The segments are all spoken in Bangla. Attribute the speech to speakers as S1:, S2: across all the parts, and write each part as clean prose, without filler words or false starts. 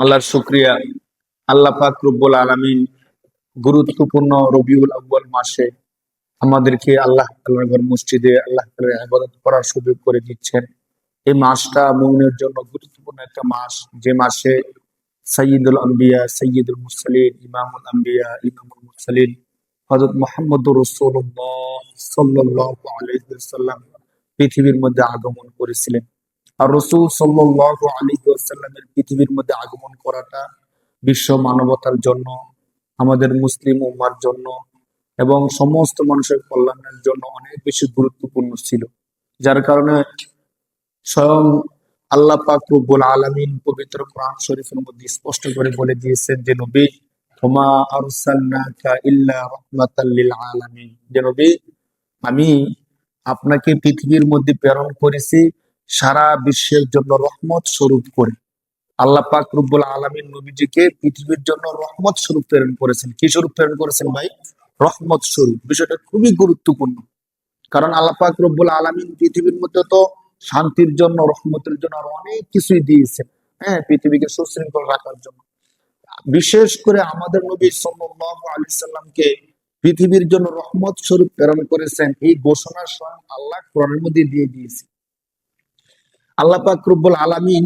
S1: আল্লাহর শুকরিয়া। আল্লাহ পাক রব্বুল আলামিন গুরুত্বপূর্ণ রবিউল আউয়াল মাসে আমাদেরকে আল্লাহ তাআলার ঘর মসজিদে আল্লাহ তাআলার ইবাদত করার সুযোগ করে দিচ্ছেন। এই মাসটা মুমিনের জন্য গুরুত্বপূর্ণ একটা মাস, যে মাসে সাইয়্যিদুল আম্বিয়া, সাইয়্যিদুল মুরসালিন, ইমামুল আম্বিয়া, ইমামুল মুরসালিন হযরত মুহাম্মদুর রাসূলুল্লাহ সাল্লাল্লাহু আলাইহি ওয়াসাল্লাম পৃথিবীর মধ্যে আগমন করেছিলেন। আর রাসূল সাল্লাল্লাহু আলাইহি ওয়াসাল্লামের পৃথিবীর মধ্যে আগমন করাটা বিশ্ব মানবতার জন্য, আমাদের মুসলিম উম্মার জন্য এবং সমস্ত মানুষের কল্যাণের জন্য অনেক বেশি গুরুত্বপূর্ণ ছিল। যার কারণে স্বয়ং আল্লাহ পাক রব্বুল আলামিন পবিত্র কোরআন শরীফের মধ্যে স্পষ্ট করে বলে দিয়েছেন যে নবী, ওমা আরসালনাকা ইল্লা রাহমাতাল লিল আলামিন, যে নবী, আমি আপনাকে পৃথিবীর মধ্যে প্রেরণ করেছি সারা বিশ্বের জন্য রহমত স্বরূপ করে। আল্লাহ পাক রব্বুল আলামিন নবীজিকে পৃথিবীর জন্য রহমত স্বরূপ প্রেরণ করেছেন। কি স্বরূপ প্রেরণ করেছেন ভাই? রহমত স্বরূপ। বিষয়টা খুবই গুরুত্বপূর্ণ, কারণ আল্লাহ পাক রব্বুল আলামিন পৃথিবীর মধ্যে তো শান্তির জন্য, রহমতের জন্য আরো অনেক কিছুই দিয়েছেন। হ্যাঁ, পৃথিবীকে সুশৃঙ্খল রাখার জন্য বিশেষ করে আমাদের নবী সাল্লাল্লাহু আলাইহি সাল্লামকে পৃথিবীর জন্য রহমত স্বরূপ প্রেরণ করেছেন। এই ঘোষণা স্বয়ং আল্লাহ কোরআনের মধ্যে দিয়ে দিয়েছে। আল্লাহ পাক রব্বুল আলামিন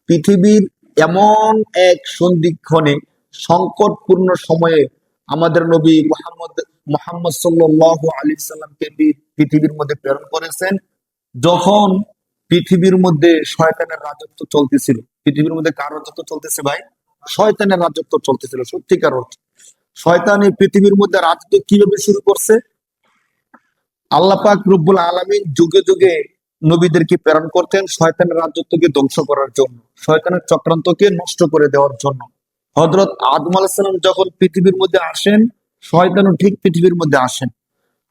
S1: পৃথিবীর এমন এক সন্ধিক্ষণে, সংকটপূর্ণ সময়ে আমাদের নবী মুহাম্মদ সাল্লাল্লাহু আলাইহি সাল্লামকে পৃথিবীর মধ্যে প্রেরণ করেছেন, যখন পৃথিবীর মধ্যে শয়তানের রাজত্ব চলতেছিল। পৃথিবীর মধ্যে কার রাজত্ব চলতেছে ভাই? শয়তানের রাজত্ব চলতেছিল। সত্যিকার অর্থে শয়তান এই পৃথিবীর মধ্যে রাজত্ব কিভাবে শুরু করছে? আল্লাহ পাক রব্বুল আলামিন যুগে যুগে নবীদেরকে প্রেরণ করতেন শয়তানের রাজত্বকে ধ্বংস করার জন্য, শয়তানের চক্রান্তকে নষ্ট করে দেওয়ার জন্য। হযরত আদম আলাইহিস সালাম যখন পৃথিবীর মধ্যে আসেন, শয়তানও ঠিক পৃথিবীর মধ্যে আসেন।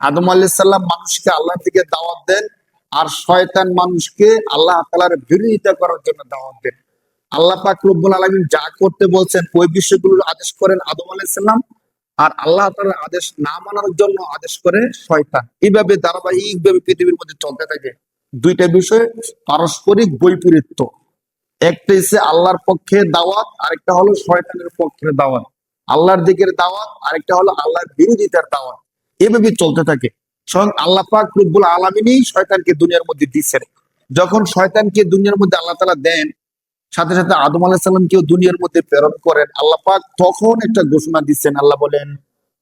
S1: আদম আলাইহিস সালাম মানুষকে আল্লাহর দিকে দাওয়াত দেন, আর শয়তান মানুষকে আল্লাহ তাআলার বিরোধিতা করার জন্য দাওয়াত দেন। আল্লাহ পাক রব্বুল আলামিন যা করতে বলছেন ওই বিষয়গুলোর আদেশ করেন আদম আলাইহিস সালাম, আর আল্লাহ তাআলার আদেশ না মানার জন্য আদেশ করে শয়তান। এইভাবে ধারাবাহিকভাবে পৃথিবীর মধ্যে চলতে থাকে। দুইটা বিষয় পারস্পরিক বৈপরীত্য, একটা হচ্ছে আল্লাহর পক্ষে দাওয়াত, আরেকটা হলো শয়তানের পক্ষে দাওয়াত। আল্লাহর দিকের দাওয়াত, আরেকটা হলো আল্লাহর বিরোধিতার দাওয়াত। এভাবে চলতে থাকে। স্বয়ং আল্লাহ পাক রব্বুল আলামিনই শয়তানকে দুনিয়ার মধ্যে দিচ্ছেন। যখন শয়তানকে দুনিয়ার মধ্যে আল্লাহ তাআলা দেন, সাথে সাথে আদম আলাইহিস সালামকেও দুনিয়ার মধ্যে প্রেরণ করেন আল্লাহ পাক, তখন একটা ঘোষণা দিচ্ছেন। আল্লাহ বলেন,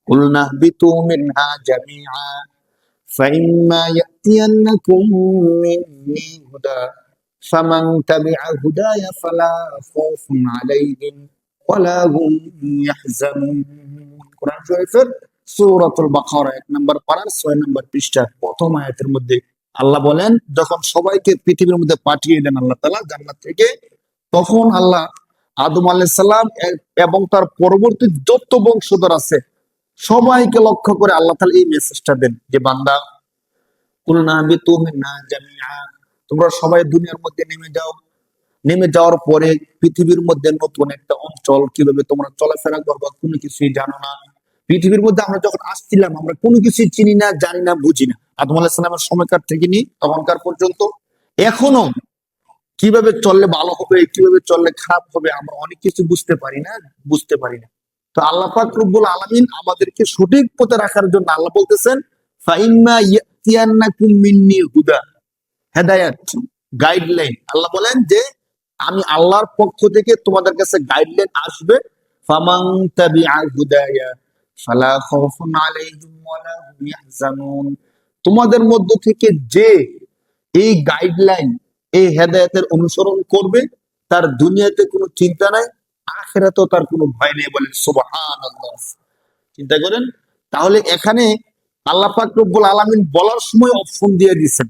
S1: কুলনা বিতু মিনহা জামিআ ফাইম্মা ইয়াতিয়ান্নাকুম মিন্নি হুদা ফামান তাবিআ হুদায়া ফালা খাউফুন আলাইহিম ওয়ালা হুম ইয়াহজানুন। কোরআন শরীফের সূরাতুল বাকারা ১ নম্বর পারার ৬ নম্বর পৃষ্ঠা প্রথম আয়াতের মধ্যে আল্লাহ বলেন, যখন সবাইকে পৃথিবীর মধ্যে পাঠিয়ে দেন আল্লাহ তাআলা জান্নাত থেকে, তখন আল্লাহ আদম আলাইহিস সালাম এবং তার পরবর্তী যত বংশধর আছে সবাইকে লক্ষ্য করে আল্লাহ তাআলা এই মেসেজটা দেন যে, বান্দা, কুলনা বিতু মিন্না জামিআ, তোমরা সবাই দুনিয়ার মধ্যে নেমে যাও। নেমে যাওয়ার পরে পৃথিবীর মধ্যে নতুন একটা অঞ্চল, কিভাবে তোমরা চলাফেরা করবা কোনো কিছুই জানো না। পৃথিবীর মধ্যে আমরা যখন আসছিলাম আমরা কোনো কিছুই চিনি না, জানি না, বুঝি না। আদম আলাইহিস সালামের সময়কার থেকে নিয়ে তখনকার পর্যন্ত এখনো কিভাবে চললে ভালো হবে, কিভাবে চললে খারাপ হবে, আমরা অনেক কিছু বুঝতে পারি না। তো আল্লাহ পাক রব্বুল আলামিন আমাদেরকে সঠিক পথে রাখার জন্য আল্লাহ বলতেছেন, ফাইম্মা ইয়াতিয়ান্নাকুম মিন্নি হুদা, হেদায়েত, গাইডলাইন। আল্লাহ বলেন যে আমি আল্লাহর পক্ষ থেকে তোমাদের কাছে গাইডলাইন আসবে। ফামান তাবিআ হুদায়া ফালা খাউফুন আলাইহিম ওয়ালা হুম ইয়াহজানুন, তোমাদের মধ্য থেকে যে এই গাইডলাইন, এই হেদায়েতের অনুসরণ করবে, তার দুনিয়াতে কোনো চিন্তা নাই, আখিরাতেও তার কোনো ভয় নেই। বলেন সুবহানাল্লাহ। চিন্তা করেন, তাহলে এখানে আল্লাহ পাক রব্বুল আলামিন বলার সময় অপশন দিয়ে দিয়েছেন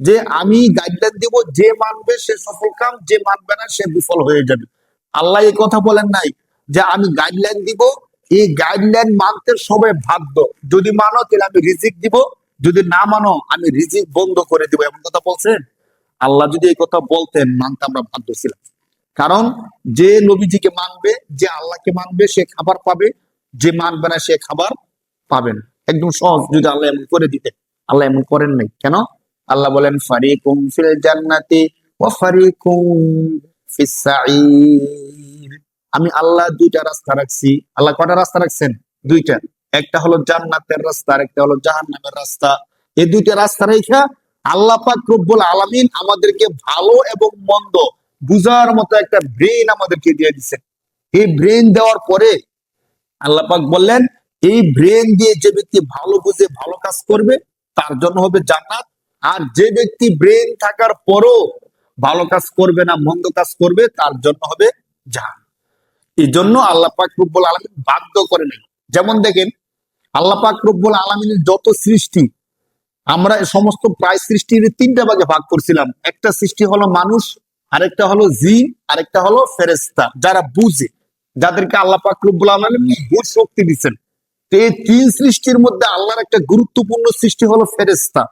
S1: যে আমি গাইডলাইন দিব, যে মানবে সে সফল কাম, যে মানবে না সে বিফল হয়ে যাবে। আল্লাহ এই কথা বলেন নাই যে আমি গাইডলাইন দিব, এই গাইডলাইন মানতে সবাই বাধ্য, যদি মানো তাহলে আমি রিজিক দিব, যদি না মানো আমি রিজিক বন্ধ করে দিব, এমন কথা বলছেন? আল্লাহ যদি এই কথা বলতেন, মানতে আমরা বাধ্য ছিলাম। কারণ যে নবীজিকে মানবে, যে আল্লাহকে মানবে সে খাবার পাবে, যে মানবে না সে খাবার পাবে না। একদম সহজ, যদি আল্লাহ এমন করে দিতেন। আল্লাহ এমন করেন নাই। কেন? আল্লাহ বলেন, ফারিকুম ফিল জান্নাতি ওয়া ফারিকুম ফিস সাঈর, আমি আল্লাহ দুইটা রাস্তা রাখছি। আল্লাহ কয়টা রাস্তা রাখছেন? দুইটা। একটা হলো জান্নাতের রাস্তা, আর একটা হলো জাহান্নামের রাস্তা। এই দুইটা রাস্তা রেখা আল্লাহ পাক রব্বুল আলামিন আমাদেরকে ভালো এবং মন্দ বুঝার মতো একটা ব্রেন আমাদেরকে দিয়ে দিচ্ছেন। এই ব্রেন দেওয়ার পরে আল্লাহ পাক বললেন, এই ব্রেন দিয়ে যে ব্যক্তি ভালো বুঝে ভালো কাজ করবে তার জন্য হবে জান্নাত। আর যে ব্যক্তি ব্রেন থাকার পরও ভালো কাজ করবে না, মন্দ কাজ করবে, তার জন্য হবে জাহান্নাম। এই জন্য আল্লাহ পাক রব্বুল আলামিন বাধ্য করে নাই। যেমন দেখেন, আল্লাহ পাক রব্বুল আলামিনের যত সৃষ্টি, আমরা এই সমস্ত প্রায় সৃষ্টির তিনটা ভাগে ভাগ করছিলাম। একটা সৃষ্টি হলো মানুষ, আরেকটা হলো জিন, আরেকটা হলো ফেরেশতা, যারা বুঝে, যাদেরকে আল্লাহ পাক রব্বুল আলামিন বুঝ শক্তি দিচ্ছেন। তো এই তিন সৃষ্টির মধ্যে আল্লাহর একটা গুরুত্বপূর্ণ সৃষ্টি হলো ফেরেশতা,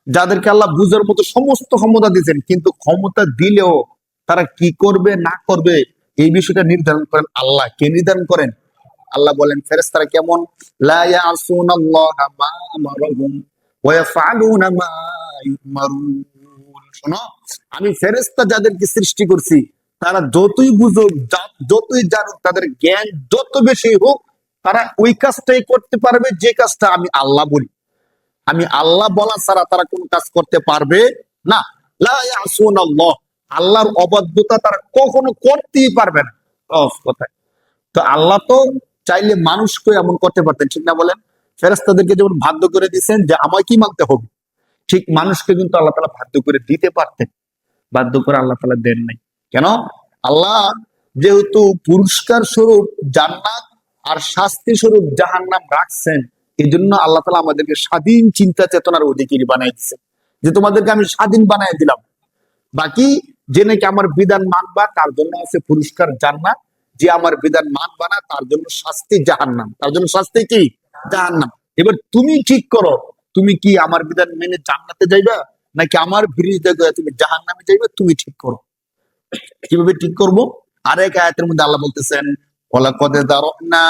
S1: যাদেরকে আল্লাহ বুঝার মতো সমস্ত ক্ষমতা দিয়েছেন। কিন্তু ক্ষমতা দিলেও তারা কি করবে না করবে এই বিষয়টা নির্ধারণ করেন আল্লাহ। কে নির্ধারণ করেন? আল্লাহ বলেন ফেরেশতারা কেমন, লা ইয়াসুনাল্লাহা মা আমারহুম ওয়া ইয়াফআলুনা মা ইউমারুন। শোনো, আমি ফেরেশতা যাদেরকে সৃষ্টি করছি, তারা যতই বুঝুক, যতই জানুক, তাদের জ্ঞান যত বেশি হোক, তারা ওই কাজটাই করতে পারবে যে কাজটা আমি আল্লাহ বলি। আমি আল্লাহ বলা ছাড়া তারা কোন কাজ করতে পারবে না। লা ইয়াসুনাল্লাহ, আল্লাহর অবাধ্যতা তারা কখনো করতেই পারবে না। সহজ কথায়। তো আল্লাহ তো চাইলে মানুষকে এমন করতে পারতেন, ঠিক না বলেন? ফেরেশতাদেরকে যেমন বাধ্য করে দিয়েছেন যে আমায় কি মানতে হবে, ঠিক মানুষকে কিন্তু আল্লাহ তাআলা বাধ্য করে দিতে পারতেন। বাধ্য করে আল্লাহ তাআলা দেন নাই। কেন? আল্লাহ যেহেতু পুরস্কার স্বরূপ জান্নাত আর শাস্তি স্বরূপ জাহান্নাম রাখছেন, এই জন্য আল্লাহ তাআলা আমাদেরকে স্বাধীন চিন্তা চেতনার অধিকারী বানাই দিচ্ছেন, যে তোমাদেরকে আমি স্বাধীন বানাই দিলাম। বাকি যে নাকি আমার বিধান মানবা তার জন্য আছে পুরস্কার জান্নাত, যে আমার বিধান মানবা না তার জন্য শাস্তি জাহান্নাম। তার জন্য শাস্তি কি? জাহান্নাম। এবার তুমি ঠিক করো, তুমি কি আমার বিধান মেনে জান্নাতে যাইবা, নাকি আমার বিরুদ্ধে গিয়ে তুমি জাহান্নামে যাইবা? তুমি ঠিক করো। কিভাবে ঠিক করব? আরেক আয়াতের মধ্যে আল্লাহ বলতেছেন, ওয়ালাকাদ যারানা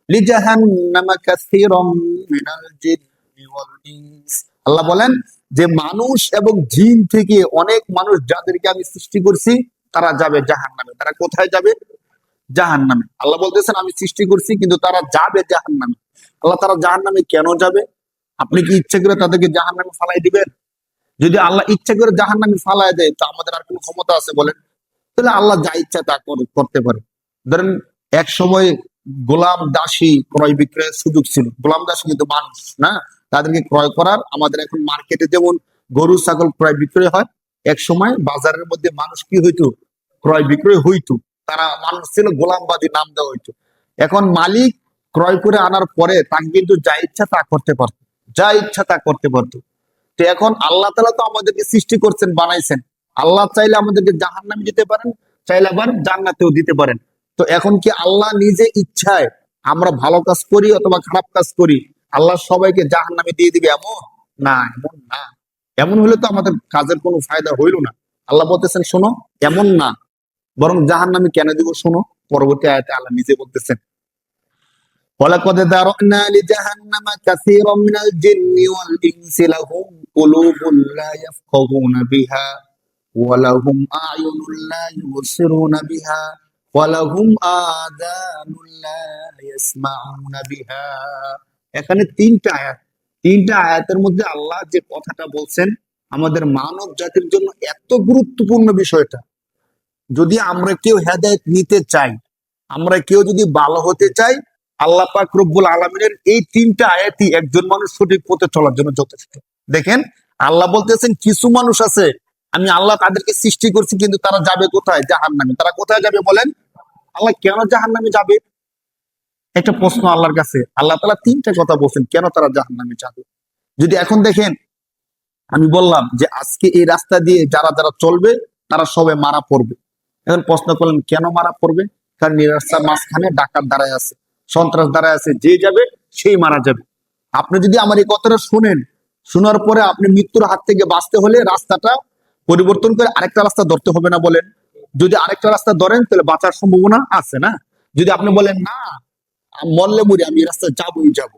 S1: লিজাহান্নামা কাসীরাম মিনাল জিন্নি ওয়াল ইনস। আল্লাহ বলেন যে মানুষ এবং জিন থেকে অনেক মানুষ যাদেরকে আমি সৃষ্টি করছি, তারা যাবে জাহান্নামে। তারা কোথায় যাবে? জাহান্নামে। আল্লাহ বলতেছেন আমি সৃষ্টি করছি, কিন্তু তারা যাবে জাহান্নামে। আল্লাহ, তারা জাহান্নামে কেন যাবে? আপনি কি ইচ্ছে করে তাদেরকে জাহান্নামে ফালাই দিবেন? যদি আল্লাহ ইচ্ছা করে জাহান্নামে ফালাই দেয়, তো আমাদের আর কোন ক্ষমতা আছে বলেন? তাহলে আল্লাহ যা ইচ্ছা তা করতে পারে। ধরেন এক সময় গোলাম দাসী ক্রয় বিক্রয়ের সুযোগ ছিল। গোলাম দাসী কিন্তু মানুষ না, তাদেরকে ক্রয় করার, আমাদের এখন মার্কেটে যেমন গরু ছাগল ক্রয় বিক্রয় হয়, এক সময় বাজারের মধ্যে মানুষ কি হইতো? ক্রয় বিক্রয় হইতো। তারা মানুষ ছিল, গোলামবাদী নাম দেওয়া হইতো। এখন মালিক ক্রয় করে আনার পরে তাকে কিন্তু যা ইচ্ছা তা করতে পারতো, যা ইচ্ছা তা করতে পারতো। তো এখন আল্লাহ তাআলা তো আমাদেরকে সৃষ্টি করছেন, বানাইছেন। আল্লাহ চাইলে আমাদেরকে জাহান্নামে দিতে পারেন, চাইলে আবার জান্নাতেও দিতে পারেন। তো এখন কি আল্লাহ নিজে ইচ্ছায় আমরা ভালো কাজ করি অথবা খারাপ কাজ করি, আল্লাহ সবাইকে জাহান্নামে দিয়ে দিবে এমন না? এমন না। এমন হলে তো আমাদের কাজের কোনো ফায়দা হইল না। আল্লাহ বলতেছেন শোনো, এমন না, বরং জাহান্নামে কেন দিব শোনো। পরবর্তী আয়াতে আল্লাহ নিজে বলতেছেন, ولقد ذرأنا لجهنم كثيرا من الجن والإنس لهم قلوب لا يفقهون بها ولهم أعين لا يبصرون بها ولهم آذان لا يسمعون بها। এখানে তিনটা আয়াত, তিনটা আয়াতের মধ্যে আল্লাহ যে কথাটা বলছেন আমাদের মানব জাতির জন্য এত গুরুত্বপূর্ণ বিষয়টা, যদি আমরা কেউ হেদায়েত নিতে চাই, আমরা কেউ যদি ভালো হতে চাই, আল্লাহ পাক রব্বুল আলামিনের এই তিনটা আয়াতই একজন মানুষ সঠিক পথে চলার জন্য যথেষ্ট। দেখেন, আল্লাহ বলতেছেন কিছু মানুষ আছে, আমি আল্লাহ তাদেরকে সৃষ্টি করছি, কিন্তু তারা যাবে কোথায়? জাহান্নামে। তারা কোথায় যাবে বলেন? আল্লাহ কেন জাহান্নামে যাবে? একটা প্রশ্ন আল্লাহর কাছে। আল্লাহ তাআলা তিনটা কথা বলছেন কেন তারা জাহান্নামে যাবে। যদি এখন দেখেন, আমি বললাম যে আজকে এই রাস্তা দিয়ে যারা যারা চলবে তারা সবাই মারা পড়বে। এখন প্রশ্ন করলেন কেন মারা পড়বে? কারণ এই রাস্তার মাঝখানে ডাকাত দাঁড়ায় আছে, সন্ত্রাস দাঁড়ায় আছে, যে যাবে সেই মারা যাবে। আপনি যদি আমার এই কথাটা শুনেন, শোনার পরে আপনি মৃত্যুর হাত থেকে বাঁচতে হলে রাস্তাটা পরিবর্তন করে আরেকটা রাস্তা ধরতে হবে না বলেন? যদি আরেকটা রাস্তা ধরেন তাহলে বাঁচার সম্ভাবনা আছে না? যদি আপনি বলেন না, মরলে মরি, আমি এই রাস্তায় যাবোই যাবো,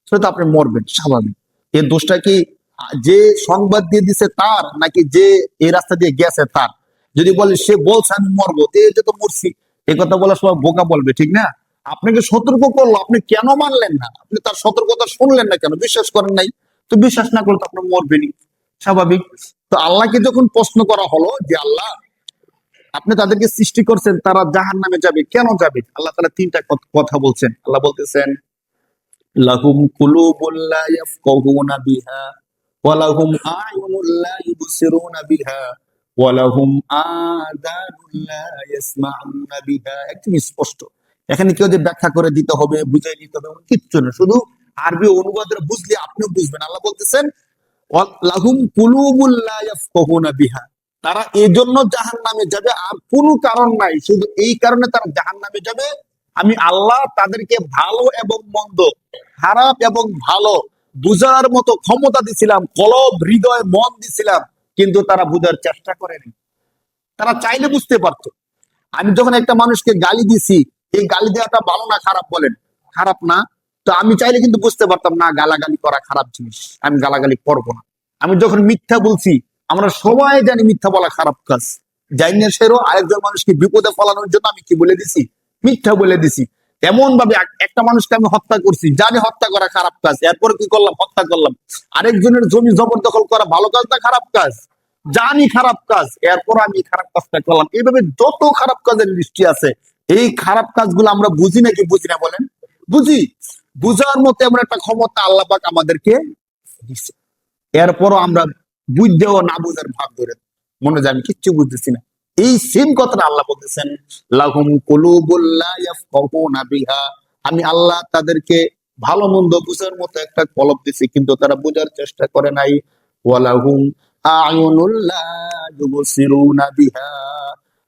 S1: সেটা তো আপনি মরবেন, স্বাভাবিক। এর দোষটা কি যে সংবাদ দিয়ে দিছে তার, নাকি যে এই রাস্তা দিয়ে গেছে তার? যদি বলে সে বলছে আমি মরবো, তো এই যে তো মরছি, এই কথা বলার সময় বোকা বলবে, ঠিক না? আপনাকে সতর্ক করলো, আপনি কেন মানলেন না? আপনি তার সতর্কতা শুনলেন না কেন? বিশ্বাস করেন নাই। তো বিশ্বাস না করলে তো আপনি মরবেনই, স্বাভাবিক। তো আল্লাহকে যখন প্রশ্ন করা হলো যে আল্লাহ, আপনি তাদেরকে সৃষ্টি করছেন, তারা জাহান্নামে যাবে, কেন যাবে? আল্লাহ তাআলা তিনটা কথা বলছেন। আল্লাহ বলতেছেন, লাহুম কুলুবুল লা ইয়াফকাহুনা বিহা ওয়া লাহুম আ'য়ুনুল লা ইবসিরুনা বিহা ওয়া লাহুম আযানুল লা ইয়াসমাউনা বিহা। একদম স্পষ্ট। এখানে কেউ যে ব্যাখ্যা করে দিতে হবে, বুঝাই দিতে হবে, এমন কিচ্ছু না। শুধু আরবি অনুবাদের বুঝলে আপনিও বুঝবেন। আল্লাহ বলতেছেন, লাহুম কুলুবুল লা ইয়াফকাহুনা বিহা, তারা এই জন্য জাহান্নামে যাবে, আর কোনো কারণ নাই, শুধু এই কারণে তারা জাহান্নামে যাবে। আমি আল্লাহ তাদেরকে ভালো এবং মন্দ, খারাপ এবং ভালো বুঝার মতো ক্ষমতা দিছিলাম, কলব, হৃদয়, মন দিছিলাম, কিন্তু তারা বুঝার চেষ্টা করেনি। তারা চাইলে বুঝতে পারতো। আমি যখন একটা মানুষকে গালি দিছি, এই গালি দেওয়াটা ভালো না খারাপ বলেন? খারাপ না। তো আমি চাইলে কিন্তু বুঝতে পারতাম না গালাগালি করা খারাপ জিনিস, আমি গালাগালি করবো না। আমি যখন মিথ্যা বলছি, আমরা সবাই জানি মিথ্যা বলা খারাপ কাজ। জানি না সেরও আরেকজন মানুষকে বিপদে ফেলানোর জন্য আমি কি বলে দিছি? মিথ্যা বলে দিছি। এমন ভাবে একটা মানুষকে আমি হত্যা করছি, জানি হত্যা করা খারাপ কাজ, এরপর কি করলাম? হত্যা করলাম। আরেকজনের জমি জবরদখল করা ভালো কাজ না খারাপ কাজ? জানি খারাপ কাজ, এরপর আমি খারাপ কাজটা করলাম। এইভাবে যত খারাপ কাজের লিস্টি আছে, এই খারাপ কাজগুলো আমরা বুঝি নাকি বুঝি না বলেন? বুঝি। বুঝার মতো এমন একটা ক্ষমতা আল্লাহ পাক আমাদেরকে দিছে। এরপরও আমরা বুঝতেও না বুঝার ভাব ধরে মনে যায় আমি কিচ্ছু বুঝতেছি না। এই সেম কথাটা আল্লাহ বলতেছেন, লাহুম কুলুবুল লা ইয়াফকাহুনা বিহা, আমি আল্লাহ তাদেরকে ভালো মন্দ বুঝার মতো একটা কলব দিছি, কিন্তু তারা বুঝার চেষ্টা করে নাই। ওয়ালাহুম আ'য়ুনুল লা ইউবসিরুনা বিহা,